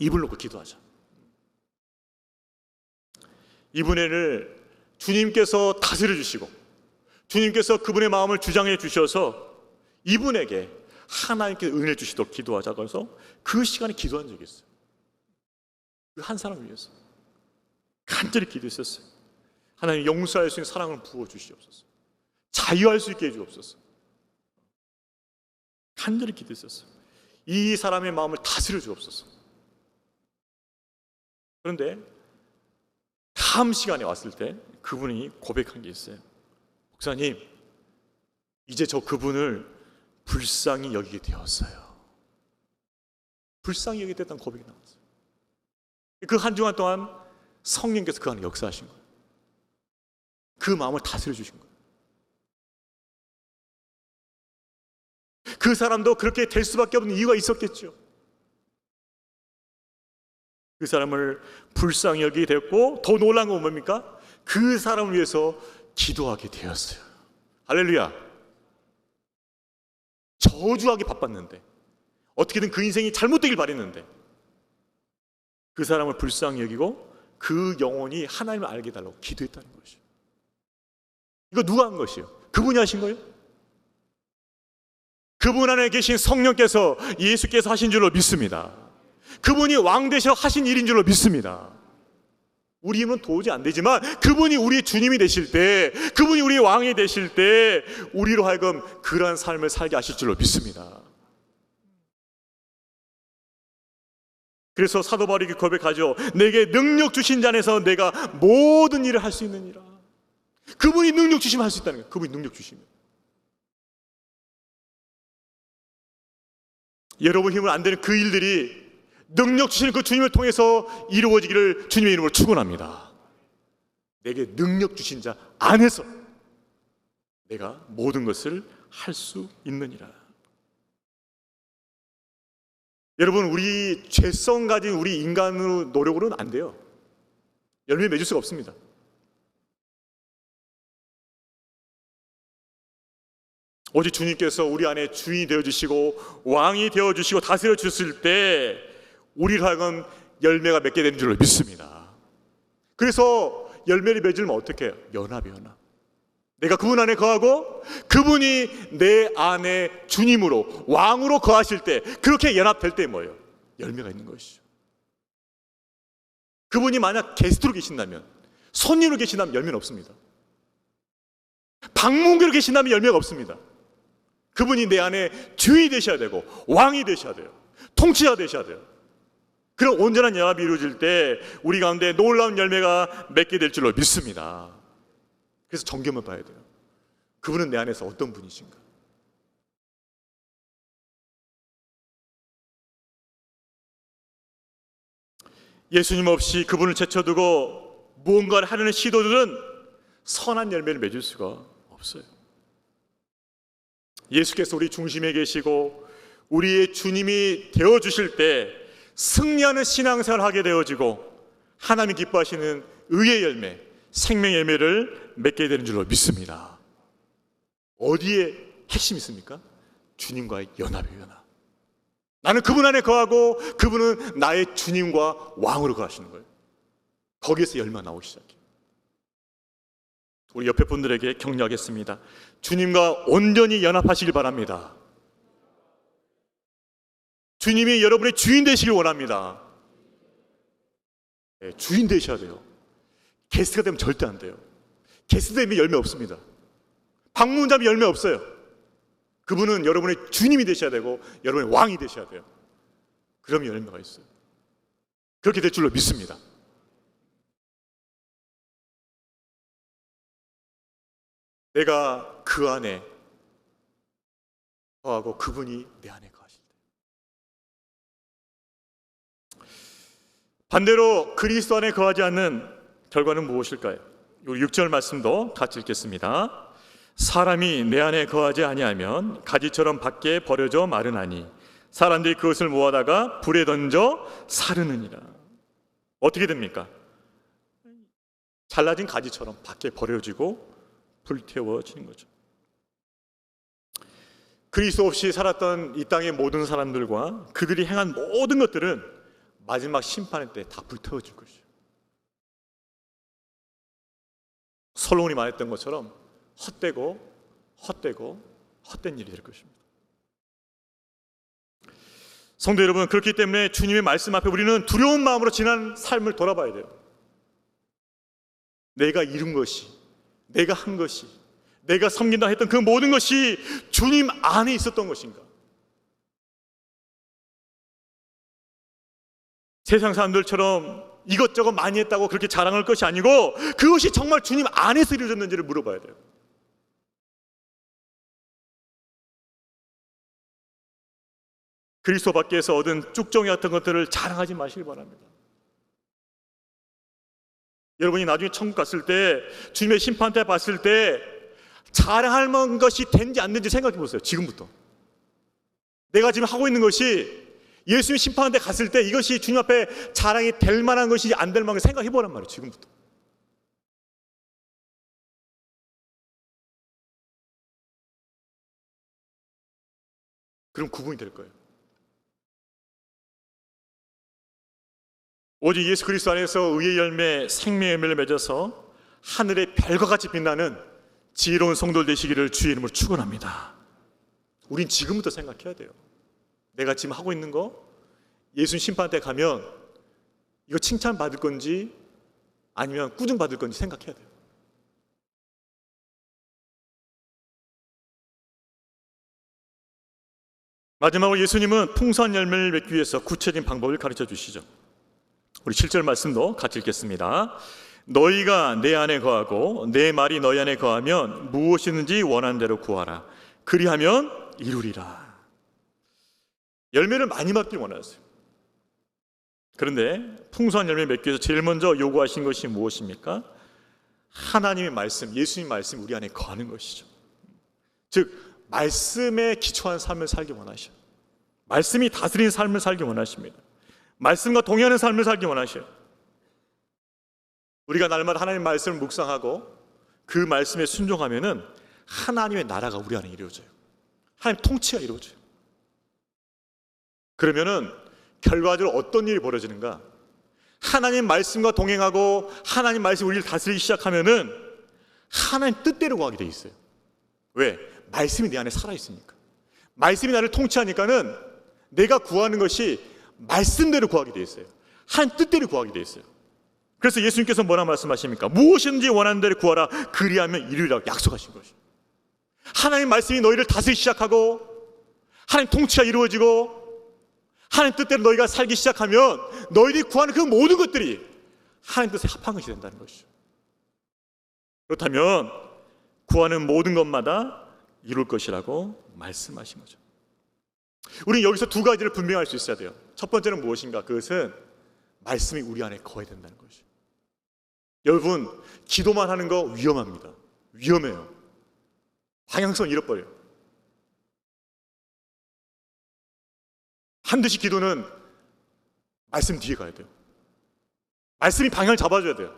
입을 놓고 기도하자. 이분을 주님께서 다스려 주시고 주님께서 그분의 마음을 주장해 주셔서 이분에게 하나님께서 은혜 주시도록 기도하자고 해서 그 시간에 기도한 적이 있어요. 그 한 사람을 위해서 간절히 기도했었어요. 하나님, 용서할 수 있는 사랑을 부어 주시옵소서. 자유할 수 있게 해 주옵소서. 간절히 기도했었어요. 이 사람의 마음을 다스려 주옵소서. 그런데 다음 시간에 왔을 때 그분이 고백한 게 있어요. 목사님, 이제 저 그분을 불쌍히 여기게 되었어요. 불쌍히 여기게 됐다는 고백이 나왔어요. 그 한 주간 동안 성령께서 그 안에 역사하신 거예요. 그 마음을 다스려 주신 거예요. 그 사람도 그렇게 될 수밖에 없는 이유가 있었겠죠. 그 사람을 불쌍히 여기게 됐고, 더 놀라운 건 뭡니까? 그 사람을 위해서 기도하게 되었어요. 할렐루야. 저주하기 바빴는데, 어떻게든 그 인생이 잘못되길 바랬는데, 그 사람을 불쌍히 여기고 그 영혼이 하나님을 알게 해달라고 기도했다는 것이죠. 이거 누가 한 것이요? 그분이 하신 거예요? 그분 안에 계신 성령께서, 예수께서 하신 줄로 믿습니다. 그분이 왕 되셔 하신 일인 줄로 믿습니다. 우리 힘은 도저히 안 되지만 그분이 우리 주님이 되실 때, 그분이 우리 왕이 되실 때 우리로 하여금 그러한 삶을 살게 하실 줄로 믿습니다. 그래서 사도 바울이 고백하죠. 내게 능력 주신 자 안에서 내가 모든 일을 할 수 있느니라. 그분이 능력 주시면 할 수 있다는 거예요. 그분이 능력 주시면. 여러분 힘으로 안 되는 그 일들이 능력 주시는 그 주님을 통해서 이루어지기를 주님의 이름으로 축원합니다. 내게 능력 주신 자 안에서 내가 모든 것을 할 수 있느니라. 여러분, 우리 죄성 가진 우리 인간의 노력으로는 안 돼요. 열매 맺을 수가 없습니다. 오직 주님께서 우리 안에 주인이 되어주시고 왕이 되어주시고 다스려 주실 때 우리를 하여금 열매가 맺게 되는 줄로 믿습니다. 그래서 열매를 맺으면 어떻게 해요? 연합. 내가 그분 안에 거하고 그분이 내 안에 주님으로 왕으로 거하실 때, 그렇게 연합될 때 뭐예요? 열매가 있는 것이죠. 그분이 만약 게스트로 계신다면, 손님으로 계신다면 열매는 없습니다. 방문객으로 계신다면 열매가 없습니다. 그분이 내 안에 주인이 되셔야 되고 왕이 되셔야 돼요. 통치자가 되셔야 돼요. 그런 온전한 연합이 이루어질 때 우리 가운데 놀라운 열매가 맺게 될 줄로 믿습니다. 그래서 점검을 봐야 돼요. 그분은 내 안에서 어떤 분이신가? 예수님 없이 그분을 제쳐두고 무언가를 하려는 시도들은 선한 열매를 맺을 수가 없어요. 예수께서 우리 중심에 계시고 우리의 주님이 되어주실 때 승리하는 신앙생활을 하게 되어지고 하나님이 기뻐하시는 의의 열매, 생명의 열매를 맺게 되는 줄로 믿습니다. 어디에 핵심이 있습니까? 주님과의 연합이에요. 연합. 나는 그분 안에 거하고 그분은 나의 주님과 왕으로 거하시는 거예요. 거기에서 열매가 나오기 시작해요. 우리 옆에 분들에게 격려하겠습니다. 주님과 온전히 연합하시길 바랍니다. 주님이 여러분의 주인 되시길 원합니다. 네, 주인 되셔야 돼요. 게스트가 되면 절대 안 돼요. 게스트 되면 열매 없습니다. 방문자면 열매 없어요. 그분은 여러분의 주님이 되셔야 되고 여러분의 왕이 되셔야 돼요. 그러면 열매가 있어요. 그렇게 될 줄로 믿습니다. 내가 그 안에 거하고 그분이 내 안에 거하실 때, 반대로 그리스도 안에 거하지 않는 결과는 무엇일까요? 6절 말씀도 같이 읽겠습니다. 사람이 내 안에 거하지 아니하면 가지처럼 밖에 버려져 마르나니 사람들이 그것을 모아다가 불에 던져 사르느니라. 어떻게 됩니까? 잘라진 가지처럼 밖에 버려지고 불태워지는 거죠. 그리스도 없이 살았던 이 땅의 모든 사람들과 그들이 행한 모든 것들은 마지막 심판의 때 다 불태워질 것이에요. 솔로몬이 말했던 것처럼 헛되고 헛된 일이 될 것입니다. 성도 여러분, 그렇기 때문에 주님의 말씀 앞에 우리는 두려운 마음으로 지난 삶을 돌아봐야 돼요. 내가 이룬 것이, 내가 한 것이, 내가 섬긴다 했던 그 모든 것이 주님 안에 있었던 것인가? 세상 사람들처럼 이것저것 많이 했다고 그렇게 자랑할 것이 아니고 그것이 정말 주님 안에서 이루어졌는지를 물어봐야 돼요. 그리스도 밖에서 얻은 쭉정이 같은 것들을 자랑하지 마시기 바랍니다. 여러분이 나중에 천국 갔을 때, 주님의 심판 때 봤을 때 자랑할 만한 것이 된지 안 된지 생각해 보세요. 지금부터 내가 지금 하고 있는 것이 예수님 심판한 때 갔을 때 이것이 주님 앞에 자랑이 될 만한 것인지 안 될 만한 것인지 생각해 보란 말이에요. 지금부터. 그럼 구분이 될 거예요. 오직 예수 그리스도 안에서 의의 열매, 생명의 열매를 맺어서 하늘의 별과 같이 빛나는 지혜로운 성도들 되시기를 주의 이름으로 축원합니다. 우린 지금부터 생각해야 돼요. 내가 지금 하고 있는 거 예수님 심판 때 가면 이거 칭찬받을 건지 아니면 꾸중받을 건지 생각해야 돼요. 마지막으로 예수님은 풍성한 열매를 맺기 위해서 구체적인 방법을 가르쳐 주시죠. 우리 7절 말씀도 같이 읽겠습니다. 너희가 내 안에 거하고 내 말이 너희 안에 거하면 무엇이든지 원하는 대로 구하라. 그리하면 이루리라. 열매를 많이 받길 원하세요. 그런데 풍성한 열매 맺기 위해서 제일 먼저 요구하신 것이 무엇입니까? 하나님의 말씀, 예수님의 말씀이 우리 안에 거하는 것이죠. 즉 말씀에 기초한 삶을 살기 원하셔요. 말씀이 다스리는 삶을 살기 원하십니다. 말씀과 동의하는 삶을 살기 원하셔요. 우리가 날마다 하나님의 말씀을 묵상하고 그 말씀에 순종하면은 하나님의 나라가 우리 안에 이루어져요. 하나님 통치가 이루어져요. 그러면은 결과적으로 어떤 일이 벌어지는가? 하나님 말씀과 동행하고 하나님 말씀이 우리를 다스리기 시작하면은 하나님 뜻대로 구하게 돼 있어요. 왜? 말씀이 내 안에 살아있으니까. 말씀이 나를 통치하니까는 내가 구하는 것이 말씀대로 구하게 돼 있어요. 하나님 뜻대로 구하게 돼 있어요. 그래서 예수님께서 뭐라 말씀하십니까? 무엇이든지 원하는 대로 구하라. 그리하면 이루리라고 약속하신 것이에요. 하나님 말씀이 너희를 다스리기 시작하고 하나님 통치가 이루어지고 하나님 뜻대로 너희가 살기 시작하면 너희들이 구하는 그 모든 것들이 하나님 뜻에 합한 것이 된다는 것이죠. 그렇다면 구하는 모든 것마다 이룰 것이라고 말씀하신 거죠. 우리는 여기서 두 가지를 분명할 수 있어야 돼요. 첫 번째는 무엇인가? 그것은 말씀이 우리 안에 거해야 된다는 것이죠. 여러분, 기도만 하는 거 위험합니다. 위험해요. 방향성 잃어버려요. 반드시 기도는 말씀 뒤에 가야 돼요. 말씀이 방향을 잡아줘야 돼요.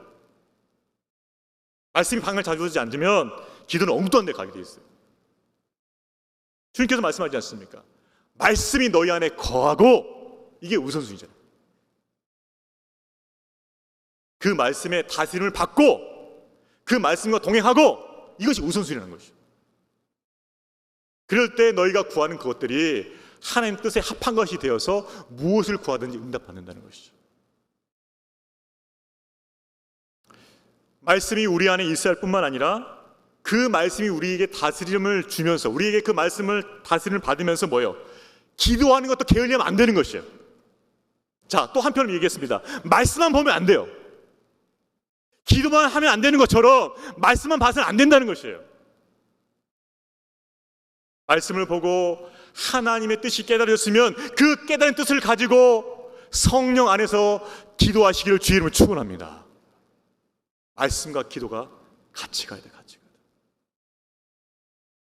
말씀이 방향을 잡아주지 않으면 기도는 엉뚱한 데 가게 돼 있어요. 주님께서 말씀하지 않습니까? 말씀이 너희 안에 거하고, 이게 우선순위잖아요. 그 말씀의 다스림을 받고 그 말씀과 동행하고, 이것이 우선순위라는 것이죠. 그럴 때 너희가 구하는 그것들이 하나님 뜻에 합한 것이 되어서 무엇을 구하든지 응답받는다는 것이죠. 말씀이 우리 안에 있어야 할 뿐만 아니라 그 말씀이 우리에게 다스림을 주면서, 우리에게 그 말씀을 다스림을 받으면서 뭐예요? 기도하는 것도 게을리하면 안 되는 것이에요. 자, 또 한편으로 얘기했습니다. 말씀만 보면 안 돼요. 기도만 하면 안 되는 것처럼 말씀만 봐서는 안 된다는 것이에요. 말씀을 보고 하나님의 뜻이 깨달아졌으면 그 깨달은 뜻을 가지고 성령 안에서 기도하시기를 주의 이름으로 축원합니다. 말씀과 기도가 같이 가야 돼, 같이 가야 돼.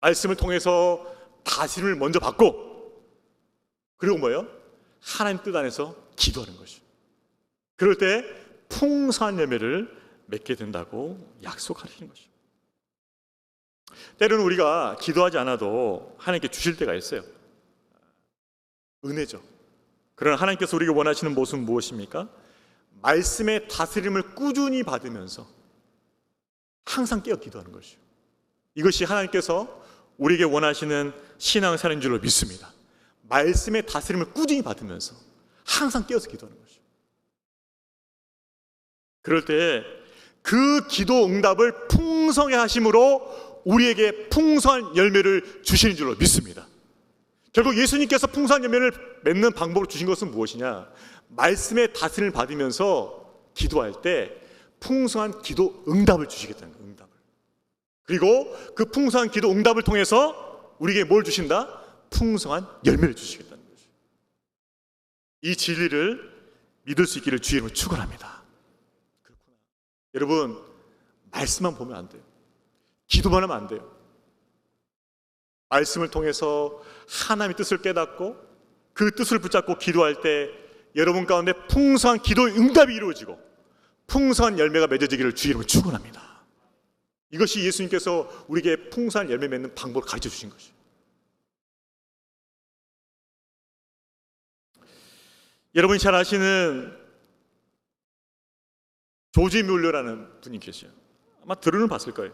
말씀을 통해서 다스림을 먼저 받고, 그리고 뭐예요? 하나님 뜻 안에서 기도하는 것이죠. 그럴 때 풍성한 열매를 맺게 된다고 약속하시는 것이죠. 때로는 우리가 기도하지 않아도 하나님께 주실 때가 있어요. 은혜죠. 그러나 하나님께서 우리에게 원하시는 모습은 무엇입니까? 말씀의 다스림을 꾸준히 받으면서 항상 깨어 기도하는 것이죠. 이것이 하나님께서 우리에게 원하시는 신앙생활인 줄로 믿습니다. 말씀의 다스림을 꾸준히 받으면서 항상 깨어서 기도하는 것이죠. 그럴 때 그 기도 응답을 풍성히 하심으로 우리에게 풍성한 열매를 주시는 줄로 믿습니다. 결국 예수님께서 풍성한 열매를 맺는 방법을 주신 것은 무엇이냐? 말씀의 다스림을 받으면서 기도할 때 풍성한 기도 응답을 주시겠다는 거예요. 응답을. 그리고 그 풍성한 기도 응답을 통해서 우리에게 뭘 주신다? 풍성한 열매를 주시겠다는 거죠. 이 진리를 믿을 수 있기를 주의 이름으로 축원합니다. 그렇구나. 여러분, 말씀만 보면 안 돼요. 기도만 하면 안 돼요. 말씀을 통해서 하나님의 뜻을 깨닫고 그 뜻을 붙잡고 기도할 때 여러분 가운데 풍성한 기도의 응답이 이루어지고 풍성한 열매가 맺어지기를 주의 이름으로 축원합니다. 이것이 예수님께서 우리에게 풍성한 열매 맺는 방법을 가르쳐 주신 것이에요. 여러분이 잘 아시는 조지 뮬러라는 분이 계세요. 아마 들으는 봤을 거예요.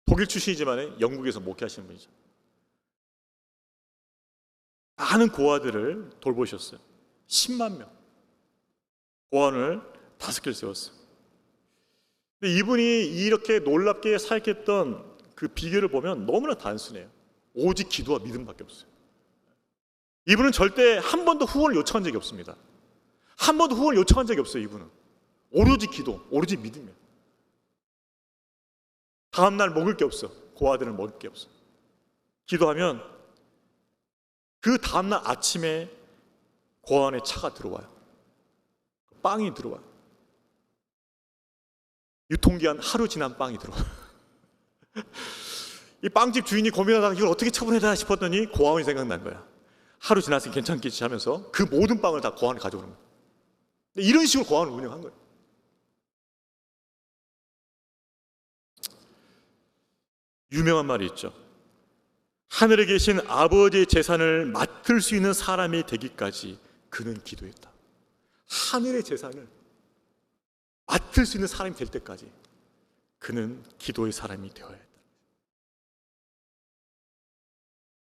독일 출신이지만 영국에서 목회하시는 분이죠. 많은 고아들을 돌보셨어요. 10만 명 고아원을 5개를 세웠어요. 근데 이분이 이렇게 놀랍게 사역했던 그 비결을 보면 너무나 단순해요. 오직 기도와 믿음밖에 없어요. 이분은 절대 한 번도 후원을 요청한 적이 없습니다. 한 번도 후원을 요청한 적이 없어요. 이분은 오로지 기도, 오로지 믿음이에요. 다음날 먹을 게 없어. 고아들은 먹을 게 없어. 기도하면 그 다음날 아침에 고아원에 차가 들어와요. 빵이 들어와요. 유통기한 하루 지난 빵이 들어와요. 이 빵집 주인이 고민하다가 이걸 어떻게 처분해야 되나 싶었더니 고아원이 생각난 거야. 하루 지났으니 괜찮겠지 하면서 그 모든 빵을 다 고아원에 가져오는 거예요. 이런 식으로 고아원을 운영한 거예요. 유명한 말이 있죠. 하늘에 계신 아버지의 재산을 맡을 수 있는 사람이 되기까지 그는 기도했다. 하늘의 재산을 맡을 수 있는 사람이 될 때까지 그는 기도의 사람이 되어야 했다.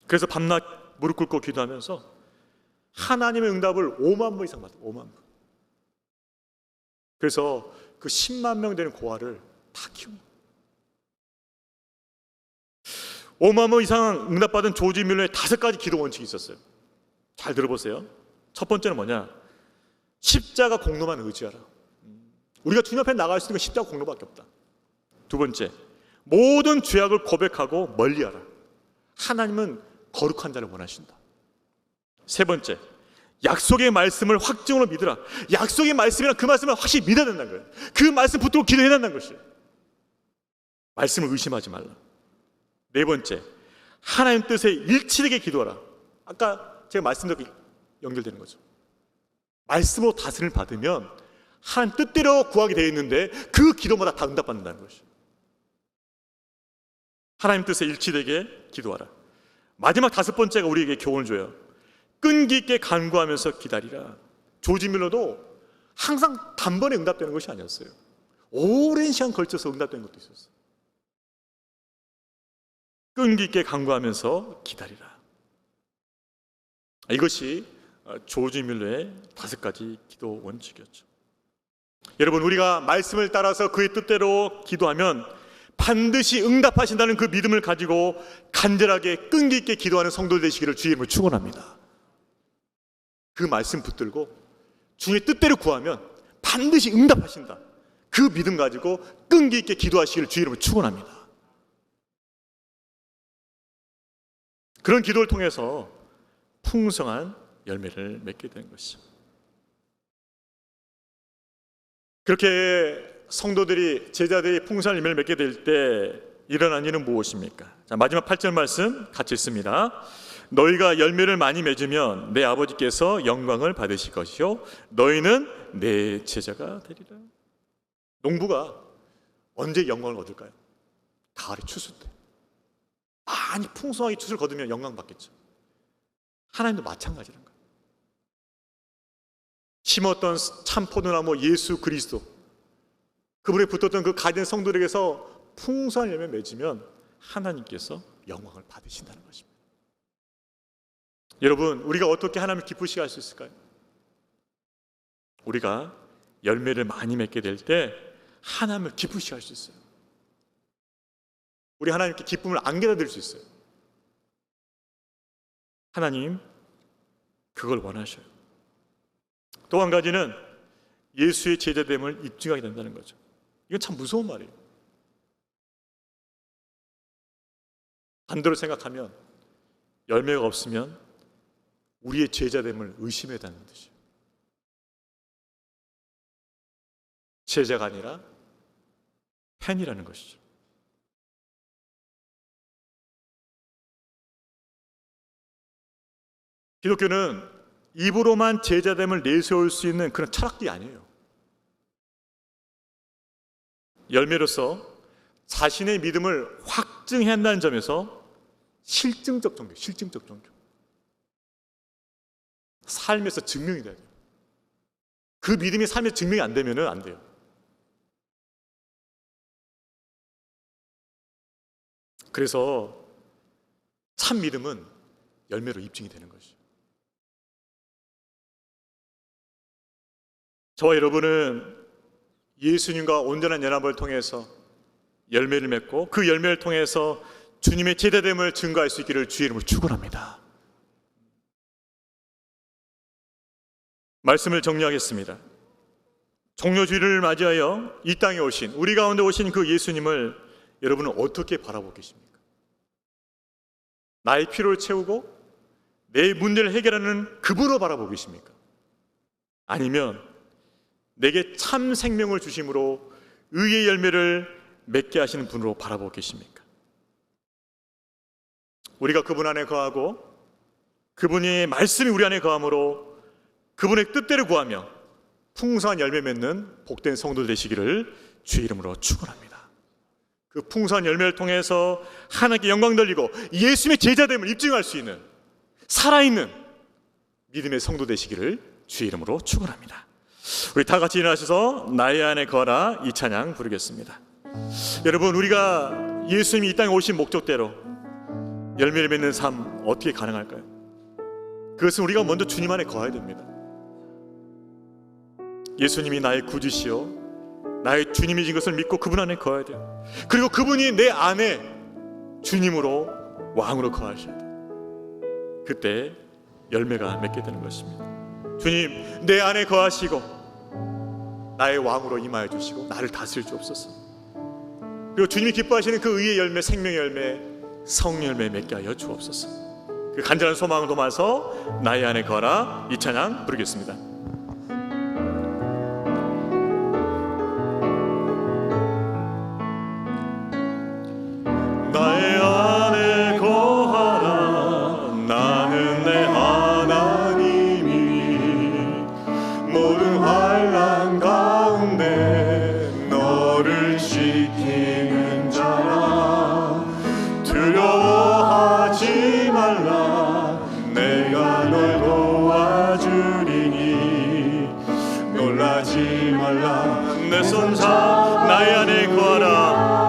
그래서 밤낮 무릎 꿇고 기도하면서 하나님의 응답을 5만 번 이상 받았다. 5만 번. 그래서 그 10만 명 되는 고아를 다 키운 거예요. 5만 번 이상 응답받은 조지 뮬러의 5가지 기도 원칙이 있었어요. 잘 들어보세요. 첫 번째는 뭐냐? 십자가 공로만 의지하라. 우리가 주님 앞에 나갈 수 있는 건 십자가 공로밖에 없다. 두 번째, 모든 죄악을 고백하고 멀리하라. 하나님은 거룩한 자를 원하신다. 세 번째, 약속의 말씀을 확증으로 믿으라. 약속의 말씀이란 그 말씀을 확실히 믿어야 된다는 거예요. 그 말씀 붙들고 기도해야 된다는 것이에요. 말씀을 의심하지 말라. 네 번째, 하나님 뜻에 일치되게 기도하라. 아까 제가 말씀드린 연결되는 거죠. 말씀으로 다스림을 받으면 하나님 뜻대로 구하게 되어 있는데 그 기도마다 다 응답받는다는 것이에요. 하나님 뜻에 일치되게 기도하라. 마지막 5번째가 우리에게 교훈을 줘요. 끈기 있게 간구하면서 기다리라. 조지 뮬러도 항상 단번에 응답되는 것이 아니었어요. 오랜 시간 걸쳐서 응답되는 것도 있었어요. 끈기 있게 간구하면서 기다리라. 이것이 조지 뮬러의 5가지 기도 원칙이었죠. 여러분, 우리가 말씀을 따라서 그의 뜻대로 기도하면 반드시 응답하신다는 그 믿음을 가지고 간절하게 끈기 있게 기도하는 성도들 되시기를 주의 이름으로 축원합니다. 그 말씀 붙들고 주님의 뜻대로 구하면 반드시 응답하신다. 그 믿음 가지고 끈기 있게 기도하시기를 주의 이름으로 축원합니다. 그런 기도를 통해서 풍성한 열매를 맺게 되는 것이죠. 그렇게 성도들이, 제자들이 풍성한 열매를 맺게 될 때 일어난 일은 무엇입니까? 자, 마지막 8절 말씀 같이 읽습니다. 너희가 열매를 많이 맺으면 내 아버지께서 영광을 받으실 것이요 너희는 내 제자가 되리라. 농부가 언제 영광을 얻을까요? 가을에 추수 때 많이 풍성하게 추수를 거두면 영광 받겠죠. 하나님도 마찬가지라는 거예요. 심었던 참 포도나무 예수 그리스도, 그분에 붙었던 그 가진 성도들에게서 풍성한 열매 맺으면 하나님께서 영광을 받으신다는 것입니다. 여러분, 우리가 어떻게 하나님을 기쁘시게 할 수 있을까요? 우리가 열매를 많이 맺게 될 때 하나님을 기쁘시게 할 수 있어요. 우리 하나님께 기쁨을 안겨다 드릴 수 있어요. 하나님 그걸 원하셔요. 또 한 가지는 예수의 제자됨을 입증하게 된다는 거죠. 이건 참 무서운 말이에요. 반대로 생각하면 열매가 없으면 우리의 제자됨을 의심해야 한다는 뜻이에요. 제자가 아니라 팬이라는 것이죠. 기독교는 입으로만 제자됨을 내세울 수 있는 그런 철학이 아니에요. 열매로서 자신의 믿음을 확증해야 한다는 점에서 실증적 종교, 실증적 종교. 삶에서 증명이 돼야 돼요. 그 믿음이 삶에 증명이 안 되면 안 돼요. 그래서 참 믿음은 열매로 입증이 되는 것이죠. 저와 여러분은 예수님과 온전한 연합을 통해서 열매를 맺고 그 열매를 통해서 주님의 제자됨을 증거할 수 있기를 주의 이름으로 축원합니다. 말씀을 정리하겠습니다. 종료주일을 맞이하여 이 땅에 오신, 우리 가운데 오신 그 예수님을 여러분은 어떻게 바라보고 계십니까? 나의 필요를 채우고 내 문제를 해결하는 그분으로 바라보고 계십니까? 아니면 내게 참 생명을 주심으로 의의 열매를 맺게 하시는 분으로 바라보고 계십니까? 우리가 그분 안에 거하고 그분의 말씀이 우리 안에 거함으로 그분의 뜻대로 구하며 풍성한 열매 맺는 복된 성도 되시기를 주의 이름으로 축원합니다. 그 풍성한 열매를 통해서 하나님께 영광 돌리고 예수님의 제자됨을 입증할 수 있는 살아있는 믿음의 성도 되시기를 주의 이름으로 축원합니다. 우리 다 같이 일어나셔서 나의 안에 거하라 이 찬양 부르겠습니다. 여러분, 우리가 예수님이 이 땅에 오신 목적대로 열매를 맺는 삶 어떻게 가능할까요? 그것은 우리가 먼저 주님 안에 거해야 됩니다. 예수님이 나의 구주시요 나의 주님이신 것을 믿고 그분 안에 거해야 돼요. 그리고 그분이 내 안에 주님으로 왕으로 거하셔야 돼요. 그때 열매가 맺게 되는 것입니다. 주님, 내 안에 거하시고 나의 왕으로 임하여 주시고 나를 다스릴 주옵소서. 그리고 주님이 기뻐하시는 그 의의 열매, 생명의 열매, 성령 열매 맺게 하여 주옵소서. 그 간절한 소망을 담아서 나의 안에 거하라 이 찬양 부르겠습니다. 나의 안에 거하라 나는 내 하나님이 모든 환난 가운데 너를 지키는 자라. 두려워하지 말라 내가 널 도와주리니 놀라지 말라 내 손 잡 나의 안에 거하라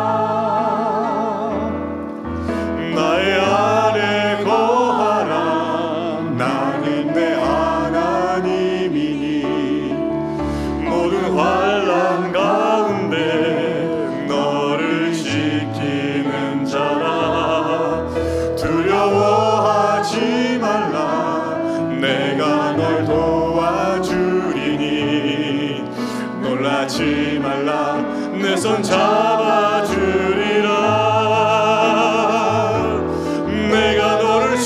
나의 안에 거하라 나는 내 하나님이니 모든 환난 가운데 너를 지키는 자라. 두려워하지 말라 내가 널 도와주리니 놀라지 말라 내 손 잡아주리라. 내가 너를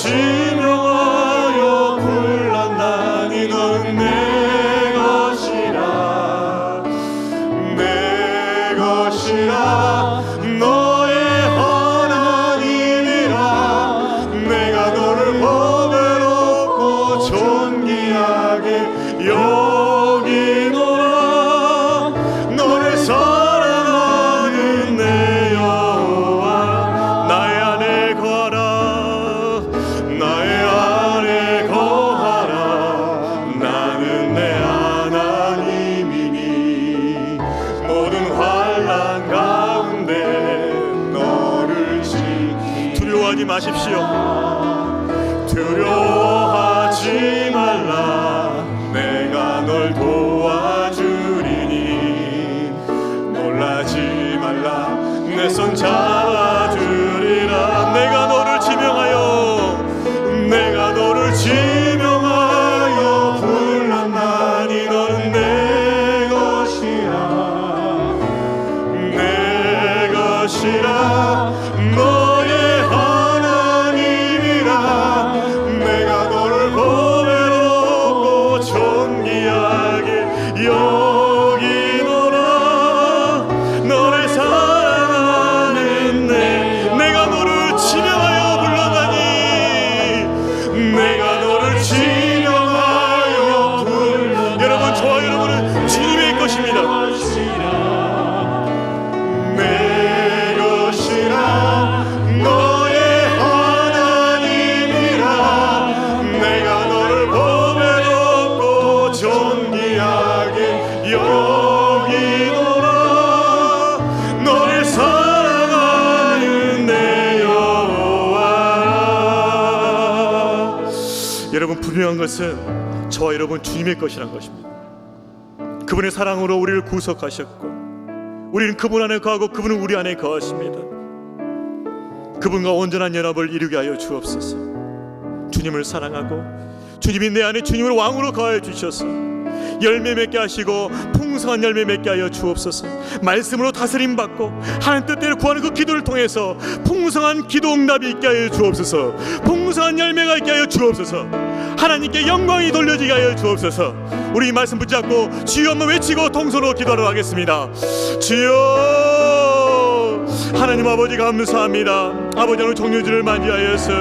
잡아주리라. 내가 너를 지명하여, 내가 너를 지명하여 불렀나니 너는 내 것이라. 내 것이라. 너의 하나님이라. 내가 너를 보배롭고 존귀하게 여기노라. 너를 사랑하는 내가 너를 지명하여 불러다니. 내가 너를 지명하여 불러. 여러분, 저와 여러분은 주님의 것입니다. 내 것이라. 너의 하나님이라. 내가 너를 보배롭고 존귀하게 여기노라. 너를 사랑하는 내 여호와. 여러분, 분명한 것은 저와 여러분 주님의 것이란 것입니다. 그분의 사랑으로 우리를 구속하셨고, 우리는 그분 안에 거하고 그분은 우리 안에 거하십니다. 그분과 온전한 연합을 이루게 하여 주옵소서. 주님을 사랑하고 주님이 내 안에 주님을 왕으로 거하여 주셔서 열매 맺게 하시고 풍성한 열매 맺게 하여 주옵소서. 말씀으로 다스림 받고 하나님 뜻대로 구하는 그 기도를 통해서 풍성한 기도 응답이 있게 하여 주옵소서. 풍성한 열매가 있게 하여 주옵소서. 하나님께 영광이 돌려지게 하여 주옵소서. 우리 이 말씀 붙잡고 주여 한번 외치고 통성으로 기도하러 가겠습니다. 주여, 하나님 아버지 감사합니다. 아버지, 오늘 종료주를 맞이하여서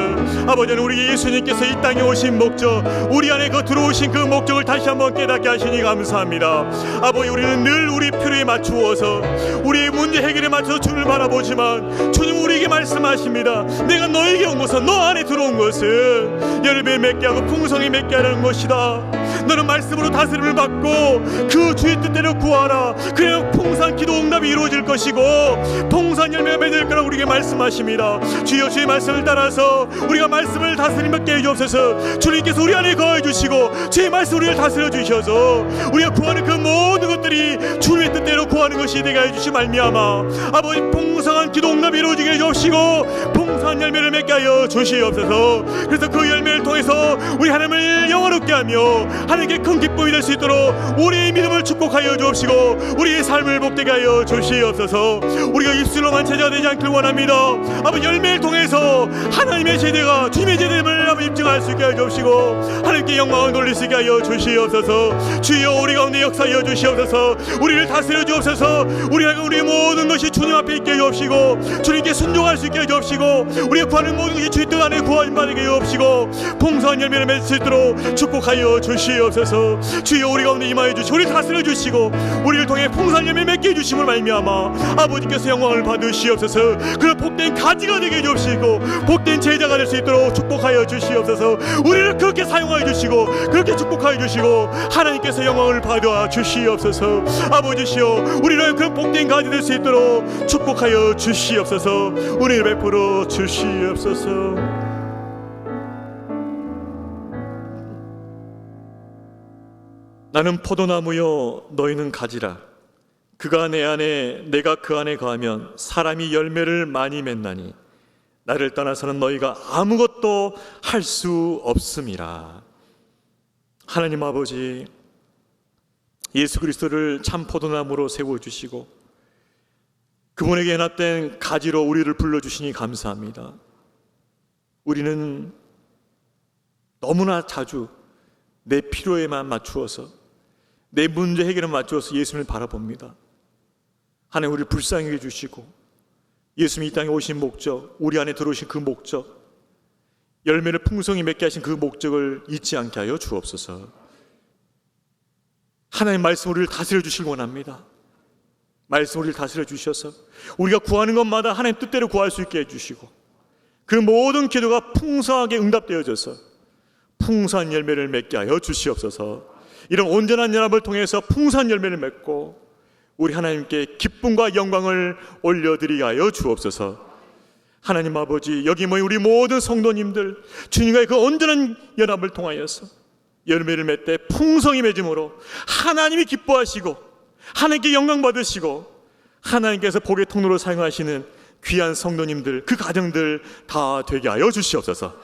아버지, 우리 예수님께서 이 땅에 오신 목적, 우리 안에 그 들어오신 그 목적을 다시 한번 깨닫게 하시니 감사합니다. 아버지, 우리는 늘 우리 필요에 맞추어서 우리의 문제 해결에 맞춰서 주님을 바라보지만 주님 우리에게 말씀하십니다. 내가 너에게 온 것은, 너 안에 들어온 것은 열매 맺게 하고 풍성히 맺게 하는 것이다. 너는 말씀으로 다스림을 받고 그 주의 뜻대로 구하라. 그래야 풍성한 기도 응답이 이루어질 것이고 풍성한 열매가 맺을 거라고 우리에게 말씀하십니다. 주여, 주의 말씀을 따라서 우리가 말씀을 다스림 받게 해주옵소서. 주님께서 우리 안에 거해 주시고 주의 말씀 우리를 다스려 주셔서 우리가 구하는 그 모든 것들이 주님의 뜻대로 구하는 것이 되게 해주시 말미암아 아버지, 풍성한 기도 응답이 이루어지게 해주시고 풍성한 열매를 맺게 하여 주시옵소서. 그래서 그 열매를 통해서 우리 하나님을 영화롭게 하며 하나님께 큰 기쁨이 될 수 있도록 우리의 믿음을 축복하여 주옵시고 우리의 삶을 복되게 하여 주시옵소서. 우리가 입술로만 제자가 되지 않기를 원합니다. 아버지, 열매를 통해서 하나님의 제대가 주님의 제대임을 아버지 입증할 수 있게 하여 주옵시고 하나님께 영광을 돌릴 수 있게 하여 주시옵소서. 주여, 우리 가운데 역사하여 주시옵소서. 우리를 다스려 주옵소서. 우리가 우리의 모든 것이 주님 앞에 있게 해 주옵시고 주님께 순종할 수 있게 해 주옵시고 우리가 구하는 모든 것이 주의 뜻 안에 구하임 받게 해 주옵시고 풍성한 열매를 맺을 수 있도록 축복하여 주시옵소서. 주여, 우리 가운데 임하여 주시고 우리를 다스려 주시고 우리를 통해 풍성한 열매 맺게 해주심을 말미암아 아버지께서 영광을 받으시옵소서. 그 복된 가지가 되게 해주시고 복된 제자가 될 수 있도록 축복하여 주시옵소서. 우리를 그렇게 사용하여 주시고 그렇게 축복하여 주시고 하나님께서 영광을 받아 주시옵소서. 아버지시여, 우리를 그 복된 가지 될 수 있도록 축복하여 주시옵소서. 우리를 베풀어 주시옵소서. 나는 포도나무요 너희는 가지라. 그가 내 안에 내가 그 안에 거하면 사람이 열매를 많이 맺나니 나를 떠나서는 너희가 아무것도 할 수 없음이라. 하나님 아버지, 예수 그리스도를 참 포도나무로 세워주시고 그분에게 연합된 가지로 우리를 불러주시니 감사합니다. 우리는 너무나 자주 내 필요에만 맞추어서 내 문제 해결에 맞추어서 예수님을 바라봅니다. 하나님, 우리를 불쌍히 해주시고 예수님이 이 땅에 오신 목적, 우리 안에 들어오신 그 목적, 열매를 풍성히 맺게 하신 그 목적을 잊지 않게 하여 주옵소서. 하나님 말씀 우리를 다스려 주시길 원합니다. 말씀 우리를 다스려 주셔서 우리가 구하는 것마다 하나님 뜻대로 구할 수 있게 해주시고 그 모든 기도가 풍성하게 응답되어져서 풍성한 열매를 맺게 하여 주시옵소서. 이런 온전한 연합을 통해서 풍성한 열매를 맺고 우리 하나님께 기쁨과 영광을 올려드리게 하여 주옵소서. 하나님 아버지, 여기 모인 우리 모든 성도님들 주님과의 그 온전한 연합을 통하여서 열매를 맺되 풍성히 맺음으로 하나님이 기뻐하시고 하나님께 영광 받으시고 하나님께서 복의 통로로 사용하시는 귀한 성도님들, 그 가정들 다 되게 하여 주시옵소서.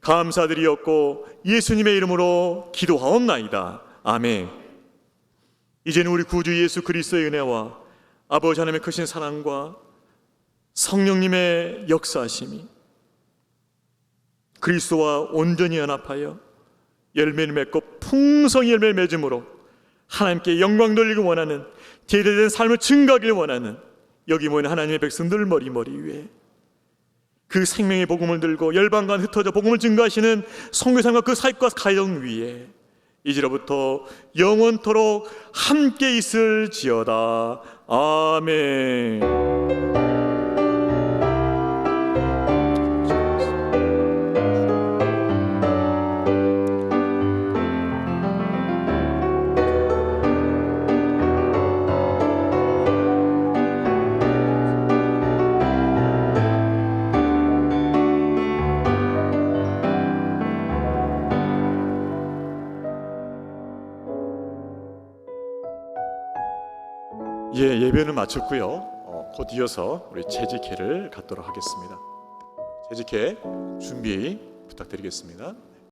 감사드리옵고 예수님의 이름으로 기도하옵나이다. 아멘. 이제는 우리 구주 예수 그리스도의 은혜와 아버지 하나님의 크신 사랑과 성령님의 역사하심이 그리스도와 온전히 연합하여 열매를 맺고 풍성히 열매를 맺음으로 하나님께 영광 돌리기 원하는, 제대된 삶을 증거하길 원하는 여기 모인 하나님의 백성들 머리 위에 그 생명의 복음을 들고 열방간 흩어져 복음을 증거하시는 선교사님과 그 사역과 가정 위에 이제로부터 영원토록 함께 있을지어다. 아멘. 예배는 마쳤고요. 곧 이어서 우리 재직회를 갖도록 하겠습니다. 재직회 준비 부탁드리겠습니다.